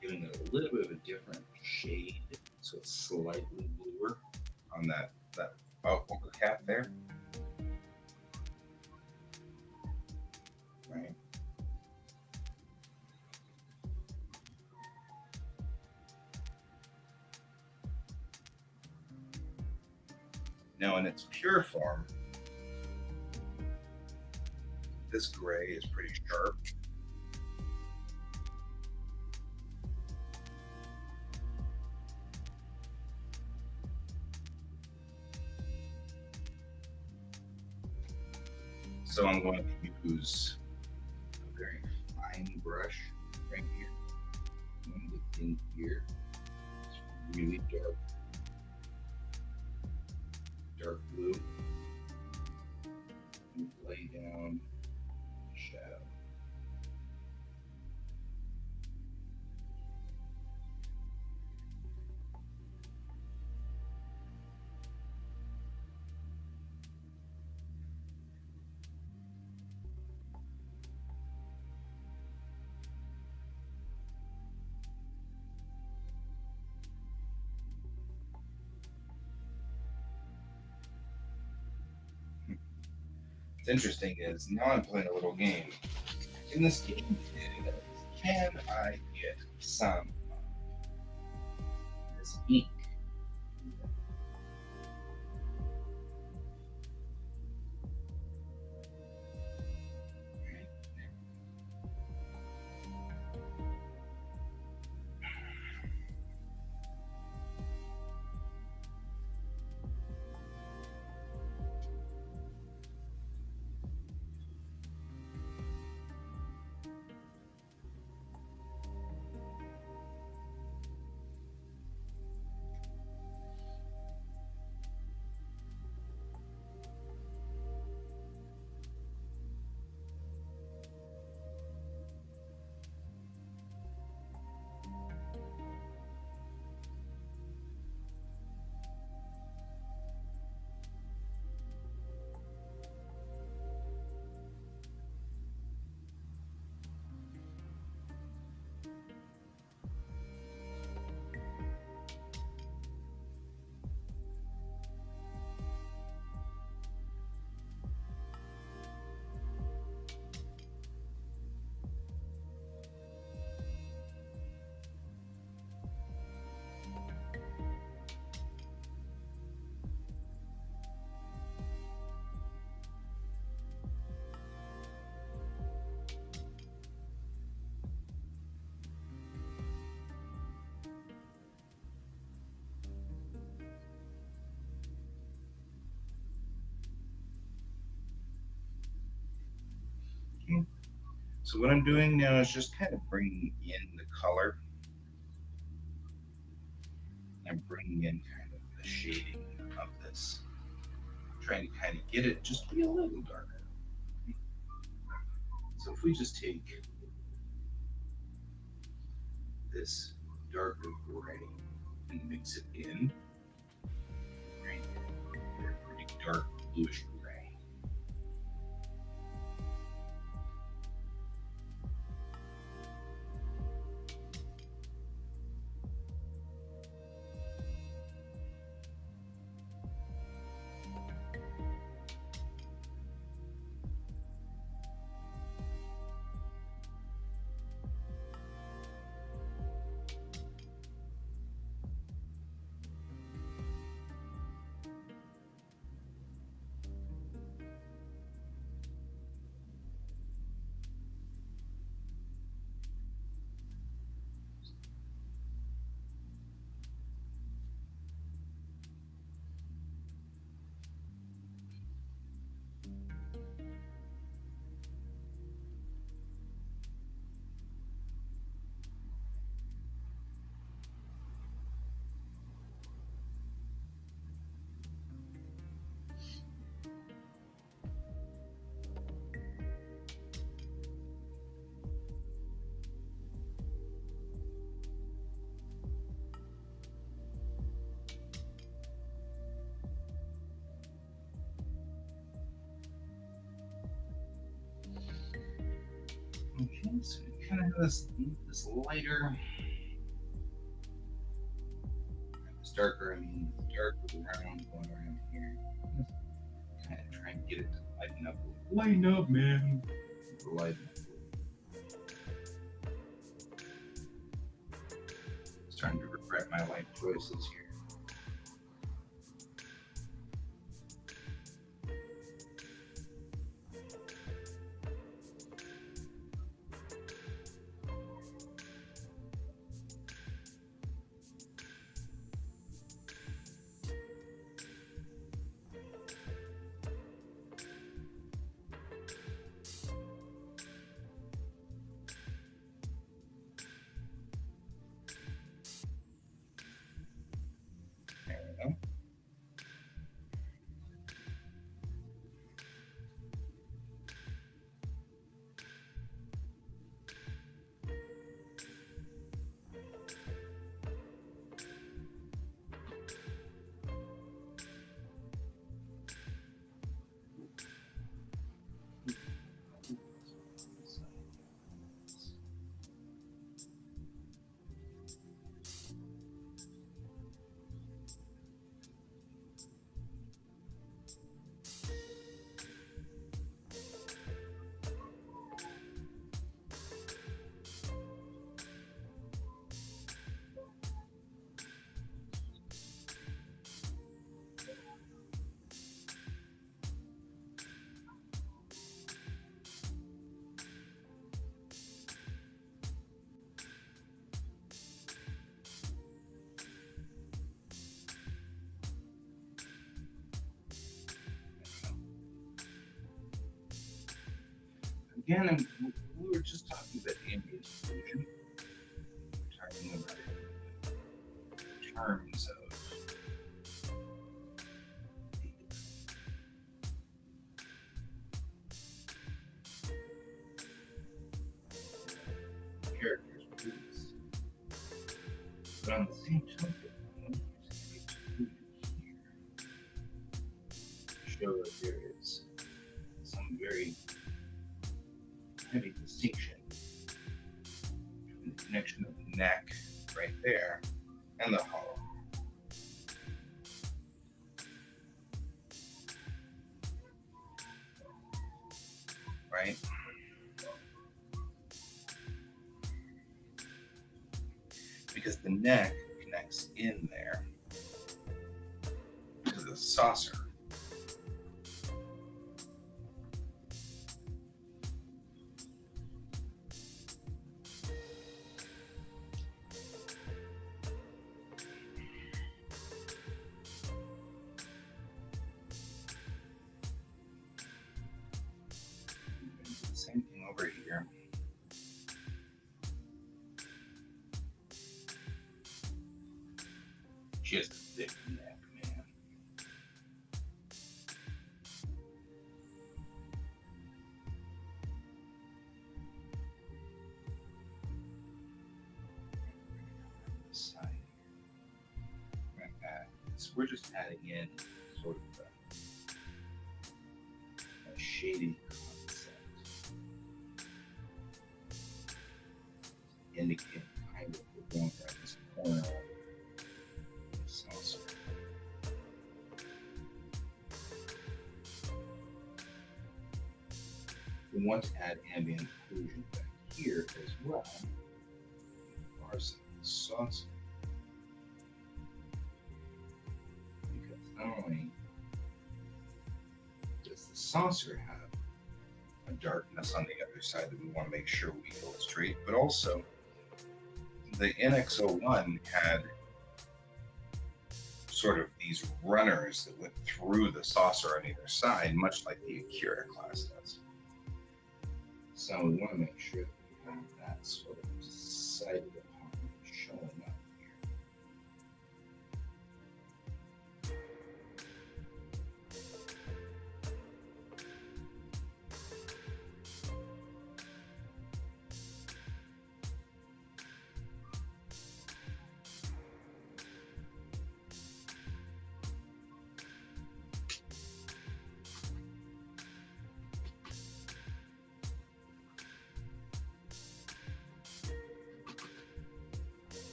Giving it a little bit of a different shade, so it's slightly bluer on that upper cap there. Right. Now in its pure form, this gray is pretty sharp. So I'm going to use a very fine brush right here. I'm going to get in here. It's really dark blue. And lay down the shadow. What's interesting is now I'm playing a little game. In this game, can I get some of this ink? So what I'm doing now is just kind of bringing in the color. I'm bringing in kind of the shading of this. Trying to kind of get it just to be a little darker. So if we just take this darker gray and mix it in, right? Pretty dark bluish gray. Okay, so we kind of have this lighter, this darker. I mean, dark with the round going around here. Kind of try and get it to lighten up. Lighten up, man. Lighten up. Starting to regret my life choices here. There we go. Again, we were just talking about ambient occlusion. We're talking about it in terms of the character's boots. But on the same token, when you here, show that there is some very heavy distinction between the connection of the neck right there and the hollow. Right? Because the neck connects in there to the saucer. Same thing over here. Just a thick neck, man. Side here. Like that. So we're just adding in sort of a shady concept. Indicate kind of the one right this corner of the saucer. We want to add ambient occlusion back here as well. Far side of the saucer. Because not only does the saucer have a darkness on the other side that we want to make sure we illustrate, but also the NX01 had sort of these runners that went through the saucer on either side, much like the Akira class does. So we want to make sure that we have that sort of decided upon showing up here.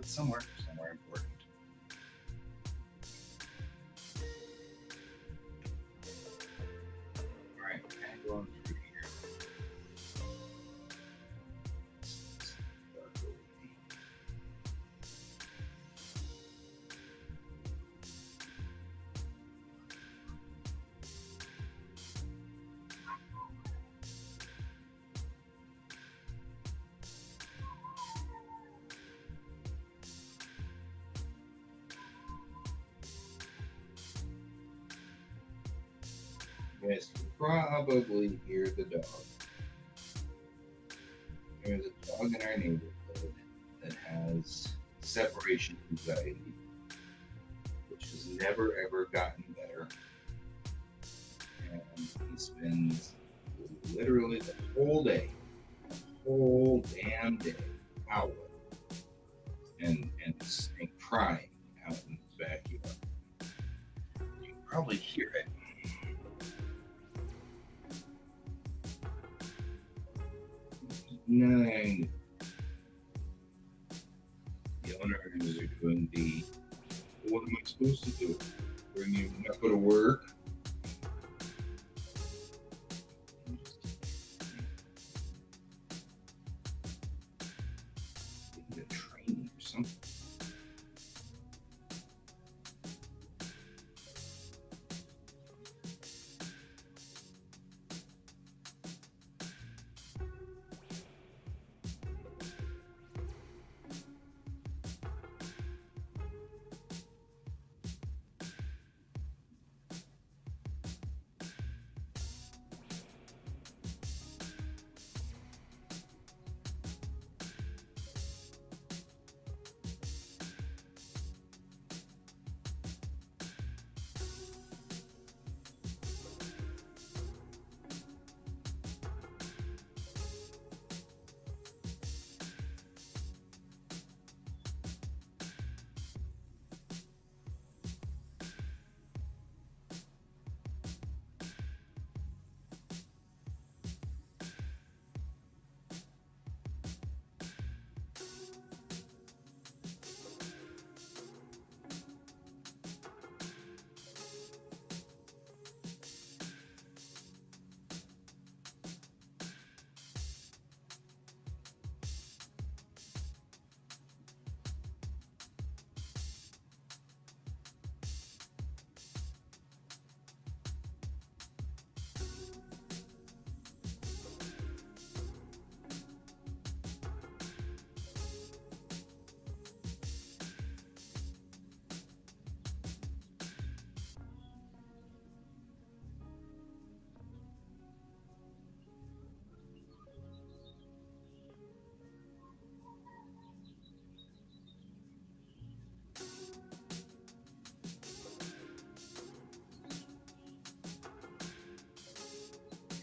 it's somewhere important. All right, and going through here. Yes, you probably hear the dog. There's a dog in our neighborhood that has separation anxiety, which has never ever gotten better. And he spends literally the whole damn day out and crying out in his backyard. You can probably hear it. Nine. The owners are doing the, what am I supposed to do? Bring you not go to work? Getting a training or something.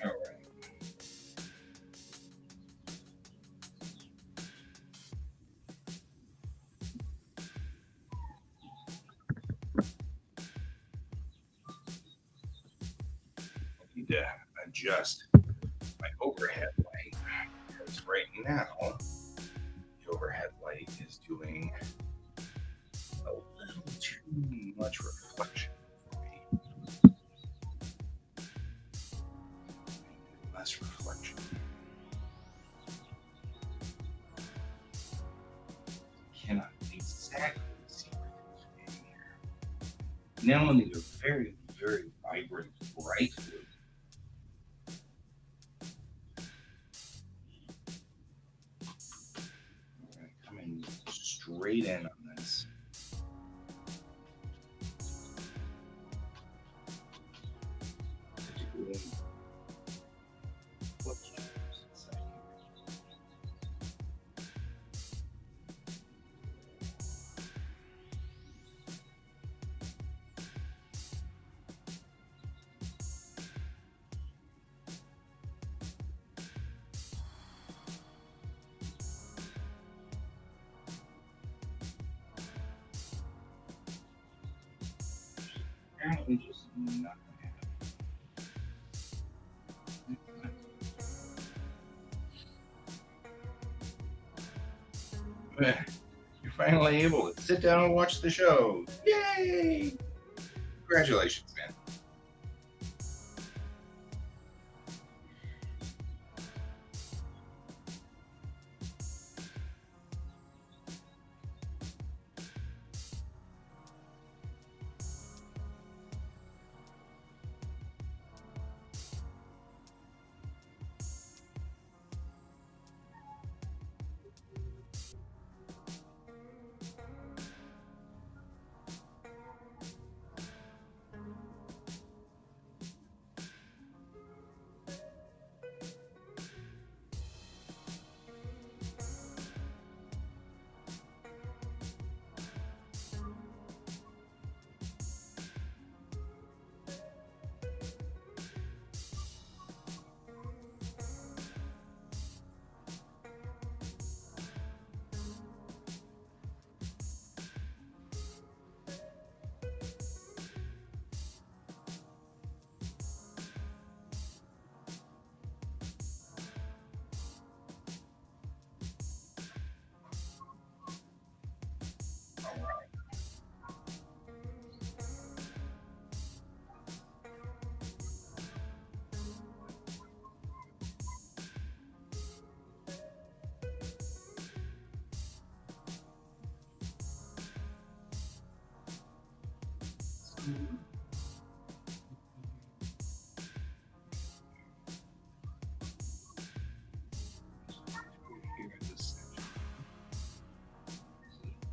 All right. I need to adjust my overhead light because right now the overhead light is doing a little too much reflection for me. Less reflection. Cannot exactly see everything's in here. Now these are very, very vibrant, bright blue. We're going to come in straight in on this. Apparently just not gonna happen. You're finally able to sit down and watch the show. Yay! Congratulations, man.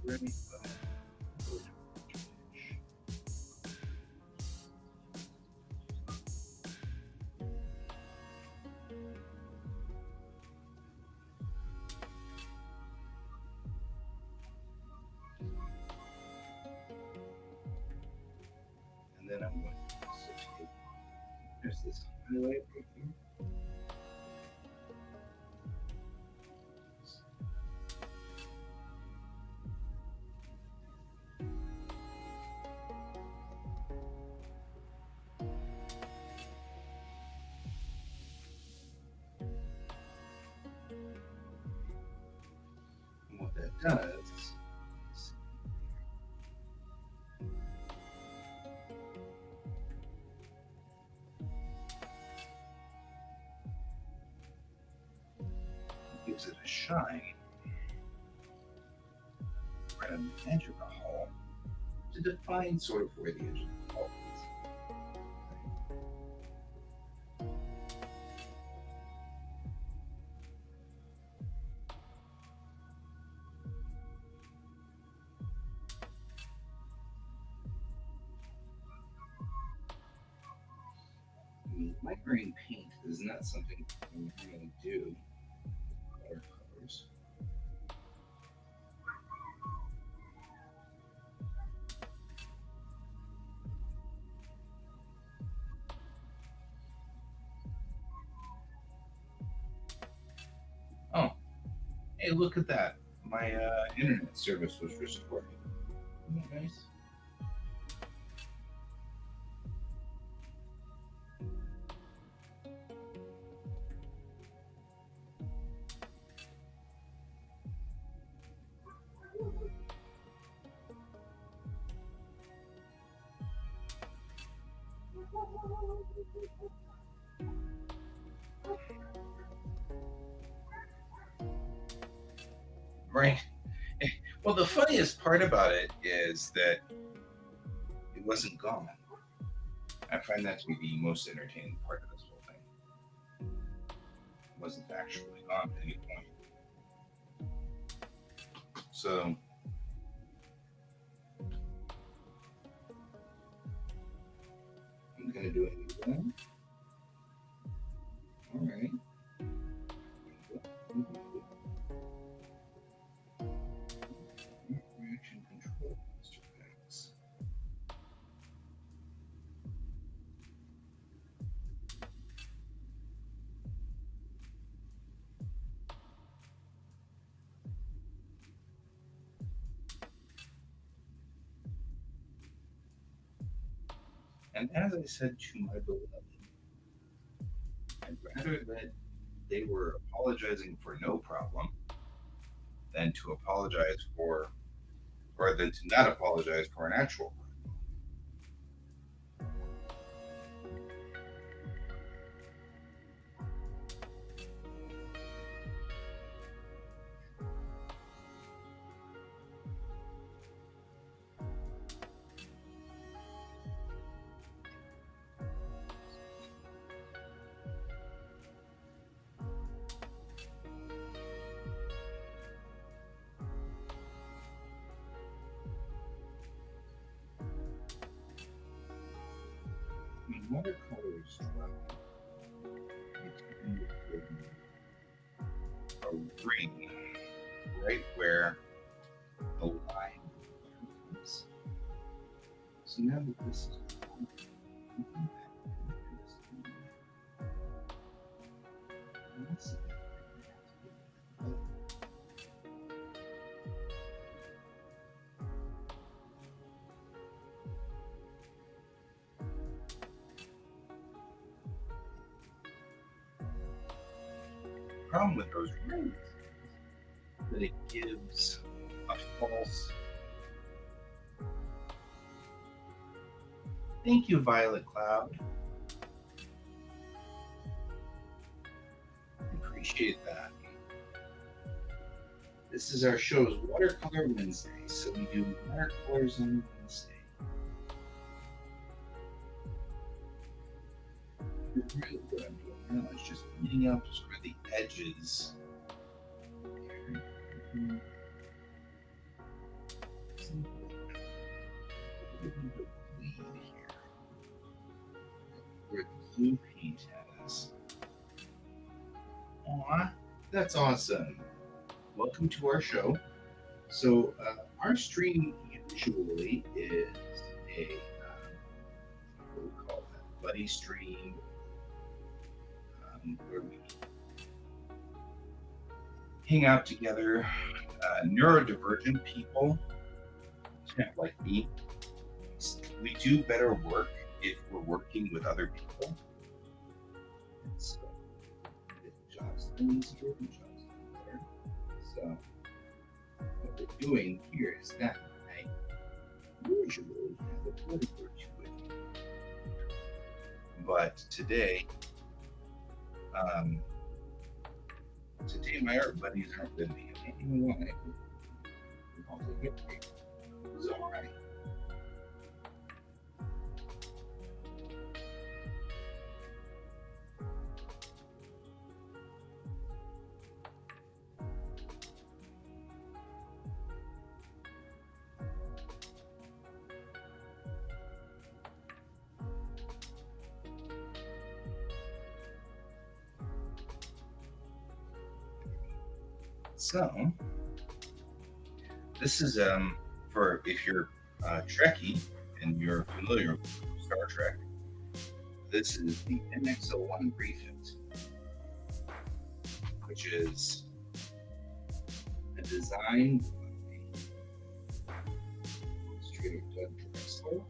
Ready? And then I'm going to there's this highlight right here. And what that does gives it a shine right on the edge of the hole to define sort of where the edge of the hole is. Migraine paint is not something I normally do. Watercolors. Oh, hey, look at that. My internet service was restored. Isn't that nice? Right. Well, the funniest part about it is that it wasn't gone. I find that to be the most entertaining part of this whole thing. It wasn't actually gone at any point. So I'm gonna do a new one. All right. Reaction control master packs. And as I said to my beloved, I'd rather that they were apologizing for no problem than to apologize for rather than to not apologize for an actual crime. I mean, watercolors a ring right where the line comes. So now that this is problem with those rings that it gives a false. Thank you, Violet Cloud. Appreciate that. This is our show's Watercolor Wednesday, so we do watercolors on Wednesday. Really what I'm doing now is just beating up sort of the edges. Where the blue paint has. Aw, that's awesome. Welcome to our show. So our stream usually is a what do we call that? Buddy stream, where we hang out together. Neurodivergent people, like me, we do better work if we're working with other people. So, Jocelyn's here, Jocelyn there. So, what we're doing here is that I usually have a buddy or two with me. But today, my art buddies aren't with me. I don't know why. It was all right. So, this is for if you're Trekkie and you're familiar with Star Trek. This is the MX-01 refit, which is a design by illustrator Doug Drexler.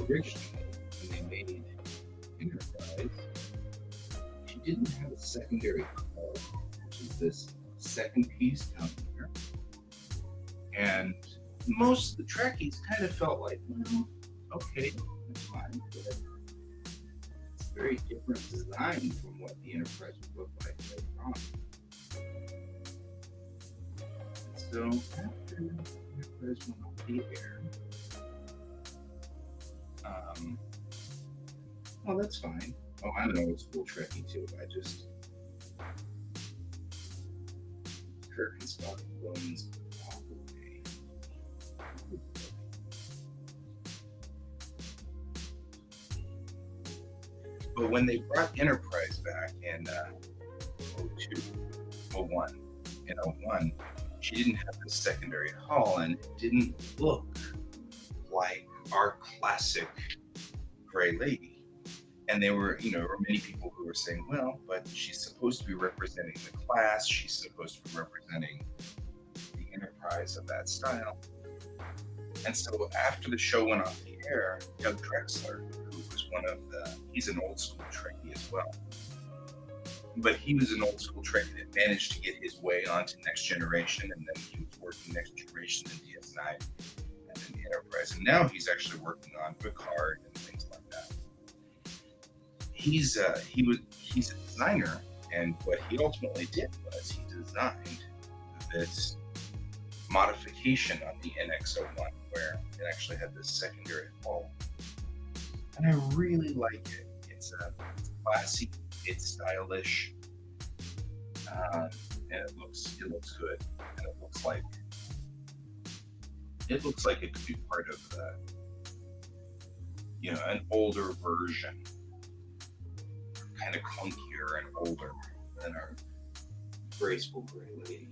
Originally, when they made Enterprise, she didn't have a secondary hull, which is this second piece down here. And most of the Trekkies kind of felt like, well, okay, that's fine. But it's a very different design from what the Enterprise would look like later on. So after the Enterprise went off the air, well, that's fine. Oh, I know it's cool Trekkie too. I just Kirk and Spock bones all the way. But when they brought Enterprise back in 02, 01, in 01, she didn't have the secondary hull and it didn't look like our classic Gray Lady. And there were many people who were saying, well, but she's supposed to be representing the class. She's supposed to be representing the Enterprise of that style. And so after the show went off the air, Doug Drexler, who was he's an old school Trekkie as well. But he was an old school Trekkie that managed to get his way onto Next Generation, and then he was working Next Generation in DS9 and then Enterprise. And now he's actually working on Picard and things like that. He's a designer, and what he ultimately did was he designed this modification on the NX-01 where it actually had this secondary hull. And I really like it. It's classy, it's stylish, and it looks good. And it looks like it could be part of an older version, kind of clunkier and older than our graceful gray lady.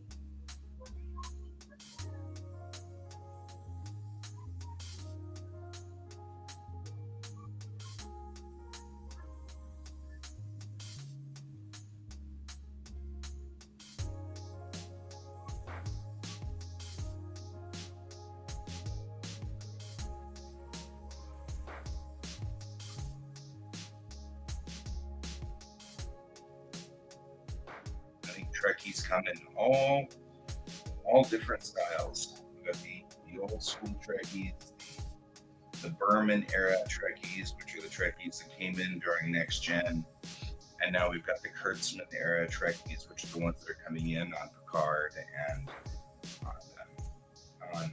Trekkies come in all different styles. We've got the old school Trekkies, the Berman era Trekkies, which are the Trekkies that came in during Next Gen, and now we've got the Kurtzman era Trekkies, which are the ones that are coming in on Picard and on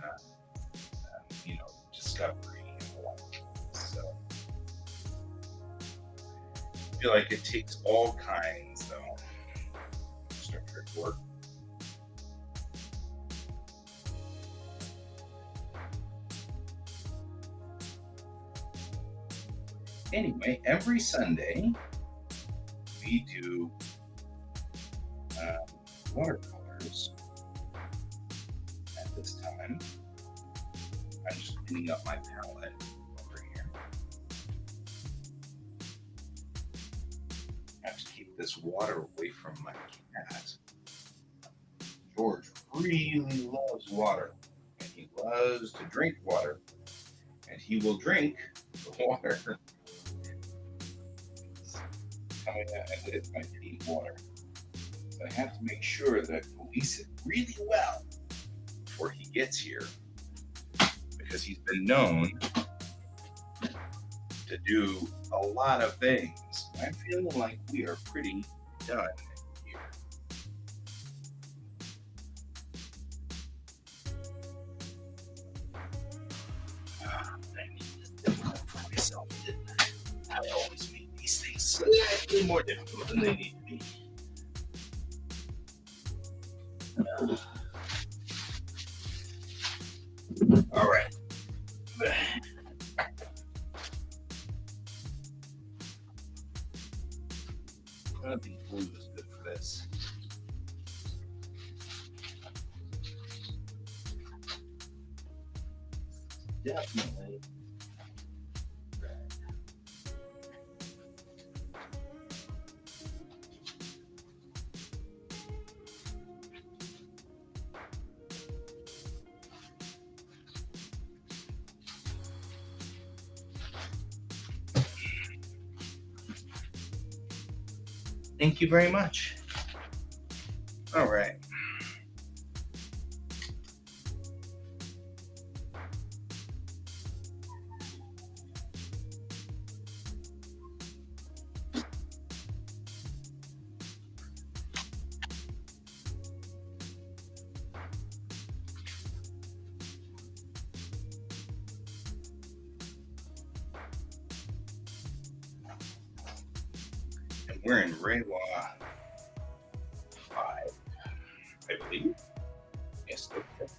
Discovery and the like. So I feel like it takes all kinds, though. Work. Anyway, every Sunday we do watercolors. At this time, I'm just cleaning up my palette over here. I have to keep this water away from my cat. George really loves water, and he loves to drink water, and he will drink the water coming out, and it might be water. So I have to make sure that I police it really well before he gets here, because he's been known to do a lot of things. I'm feeling like we are pretty done. I always make these things slightly more difficult than they need to be. All right. I think blue is good for this. Definitely. Thank you very much. All right. And we're in Reiwa 5, I believe. Yes, okay.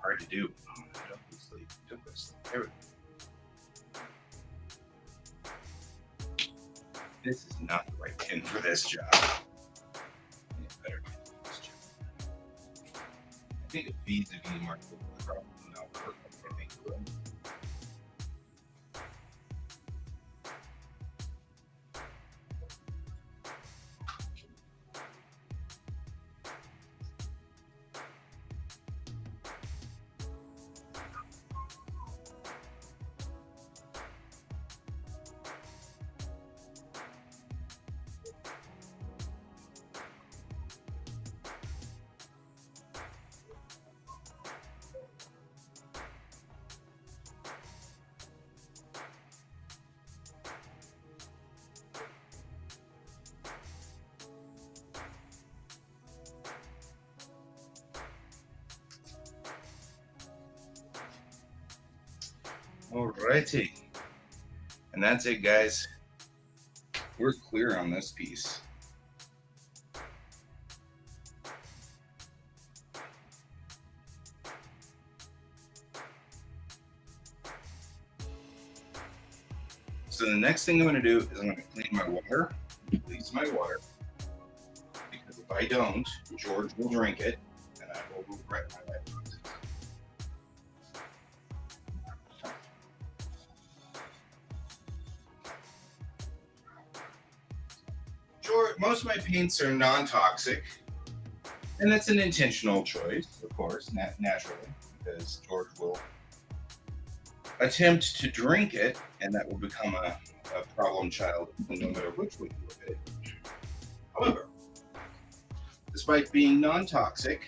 hard to do. Don't go to sleep. Don't go to sleep. There we go. This is not the right pin for this job. Better pin for this job. I think a vis-a-vis mark will probably not work. I think it will. Alrighty. And that's it, guys. We're clear on this piece. So the next thing I'm going to do is I'm going to clean my water, release my water, because if I don't, George will drink it, and I will regret my life. George, most of my paints are non-toxic, and that's an intentional choice, of course, naturally, because George will attempt to drink it, and that will become a problem child no matter which way you look at it. However, despite being non-toxic,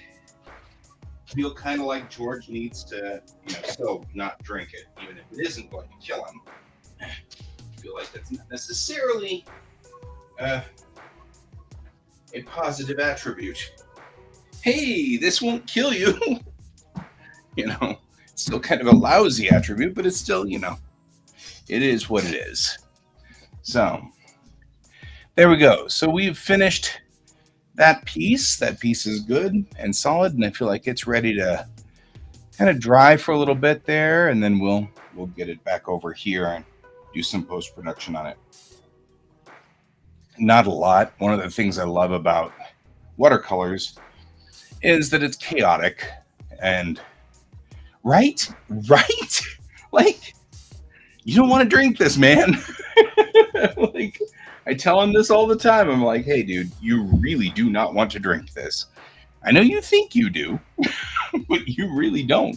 I feel kind of like George needs to, still not drink it, even if it isn't going to kill him. I feel like that's not necessarily a positive attribute. Hey, this won't kill you. Still kind of a lousy attribute, but it's still, it is what it is. So there we go. So we've finished that piece. That piece is good and solid, and I feel like it's ready to kind of dry for a little bit there, and then we'll get it back over here and do some post-production on it. Not a lot. One of the things I love about watercolors is that it's chaotic and right? Like, you don't want to drink this, man. Like, I tell him this all the time. I'm like, hey, dude, you really do not want to drink this. I know you think you do, but you really don't.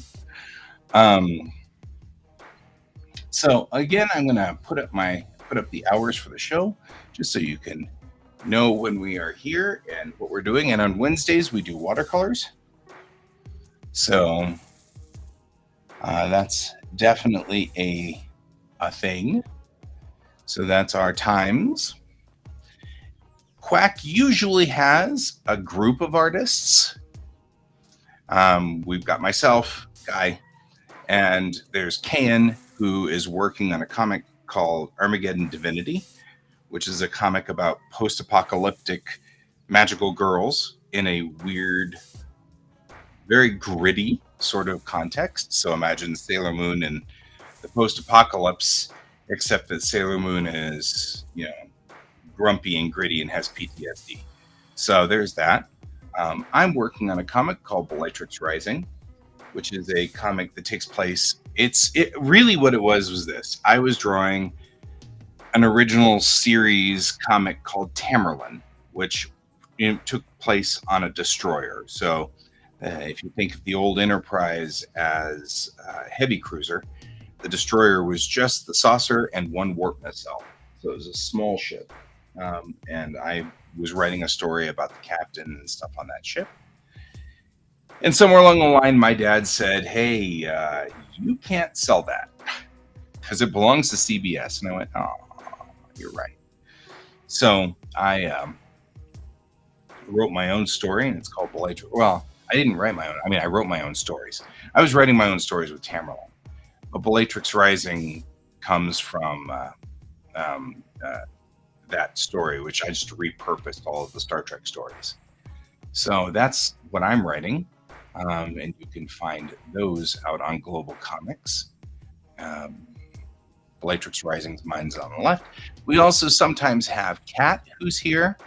So again, I'm gonna put up the hours for the show, just so you can know when we are here and what we're doing. And on Wednesdays we do watercolors. So that's definitely a thing. So that's our times. Quack usually has a group of artists. We've got myself, Guy, and there's Kayan, who is working on a comic called Armageddon Divinity, which is a comic about post-apocalyptic magical girls in a weird, very gritty sort of context. So imagine Sailor Moon and the post-apocalypse, except that Sailor Moon is, grumpy and gritty and has PTSD. So there's that. I'm working on a comic called Bellatrix Rising, which is a comic that takes place. It really what it was this. I was drawing an original series comic called Tamerlane, which took place on a destroyer. So if you think of the old Enterprise as a heavy cruiser, the destroyer was just the saucer and one warp nacelle. So it was a small ship. And I was writing a story about the captain and stuff on that ship. And somewhere along the line, my dad said, hey, you can't sell that because it belongs to CBS. And I went, oh, you're right. So I wrote my own story, and it's called Bellatrix. Well, I didn't write my own. I mean, I wrote my own stories. I was writing my own stories with Tamerlane. But Bellatrix Rising comes from that story, which I just repurposed all of the Star Trek stories. So that's what I'm writing. and you can find those out on Global Comics. Bellatrix Rising's mine's on the left. We also sometimes have Kat, who's here,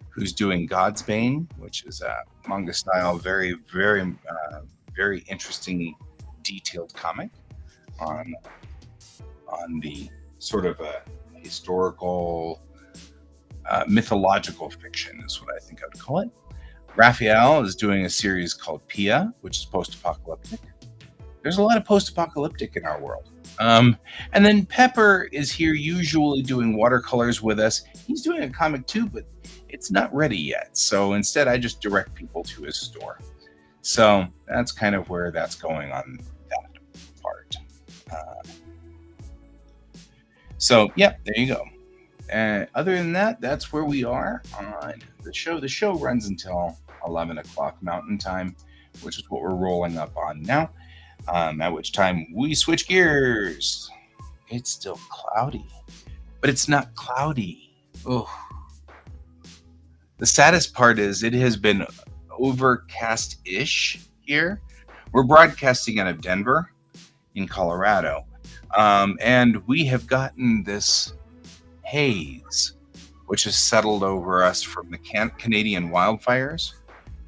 who's doing God's Bane, which is a manga style, very, very, very interesting, detailed comic on the sort of a historical, mythological fiction is what I think I would call it. Raphael is doing a series called Pia, which is post-apocalyptic. There's a lot of post-apocalyptic in our world. And then Pepper is here usually doing watercolors with us. He's doing a comic too, but it's not ready yet. So instead, I just direct people to his store. So that's kind of where that's going on that part. So, yeah, there you go. Other than that, that's where we are on the show. The show runs until 11 o'clock Mountain Time, which is what we're rolling up on now. At which time we switch gears. It's still cloudy, but it's not cloudy. Oh, the saddest part is it has been overcast-ish here. We're broadcasting out of Denver in Colorado, and we have gotten this haze, which has settled over us from the Canadian wildfires.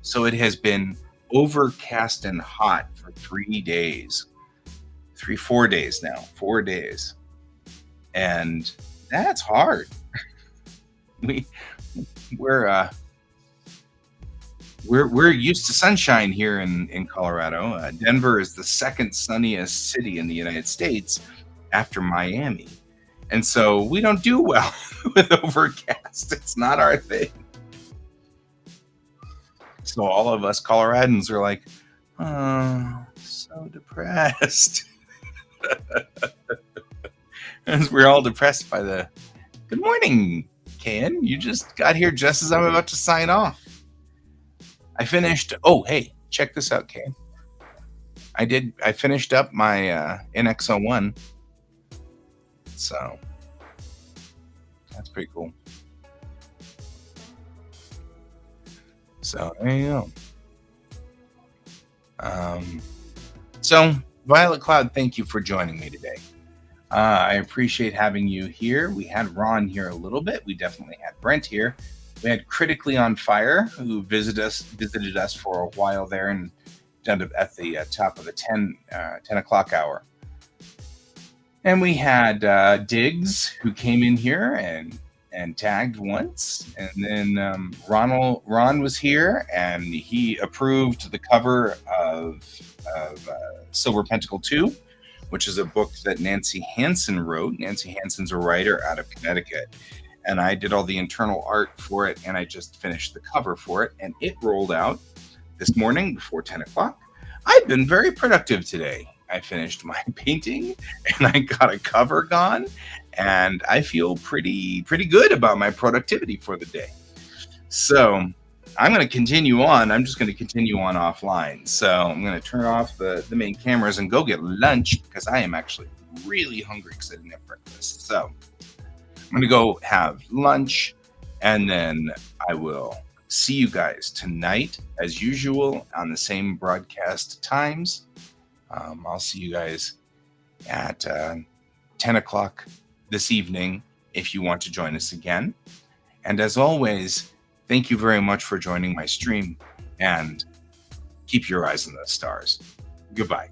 So it has been overcast and hot for 3 days. 4 days now. 4 days. And that's hard. We're used to sunshine here in Colorado. Denver is the second sunniest city in the United States after Miami. And so we don't do well with overcast. It's not our thing. So all of us Coloradans are like, oh, so depressed. As we're all depressed by the good morning, Ken. You just got here just as I'm about to sign off. I finished. Oh, hey, check this out, Ken. I finished up my NX01. So that's pretty cool. So there you go. So Violet Cloud, thank you for joining me today. I appreciate having you here. We had Ron here a little bit. We definitely had Brent here. We had Critically on Fire, who visited us for a while there and down at the top of the 10 o'clock hour. And we had Diggs, who came in here and tagged once. And then Ron was here, and he approved the cover of Silver Pentacle 2, which is a book that Nancy Hansen wrote. Nancy Hansen's a writer out of Connecticut. And I did all the internal art for it, and I just finished the cover for it. And it rolled out this morning before 10 o'clock. I've been very productive today. I finished my painting, and I got a cover gone, and I feel pretty good about my productivity for the day. So I'm going to continue on. I'm just going to continue on offline. So I'm going to turn off the main cameras and go get lunch because I am actually really hungry because I didn't have breakfast. So I'm going to go have lunch, and then I will see you guys tonight as usual on the same broadcast times. I'll see you guys at 10 o'clock this evening if you want to join us again. And as always, thank you very much for joining my stream, and keep your eyes on the stars. Goodbye.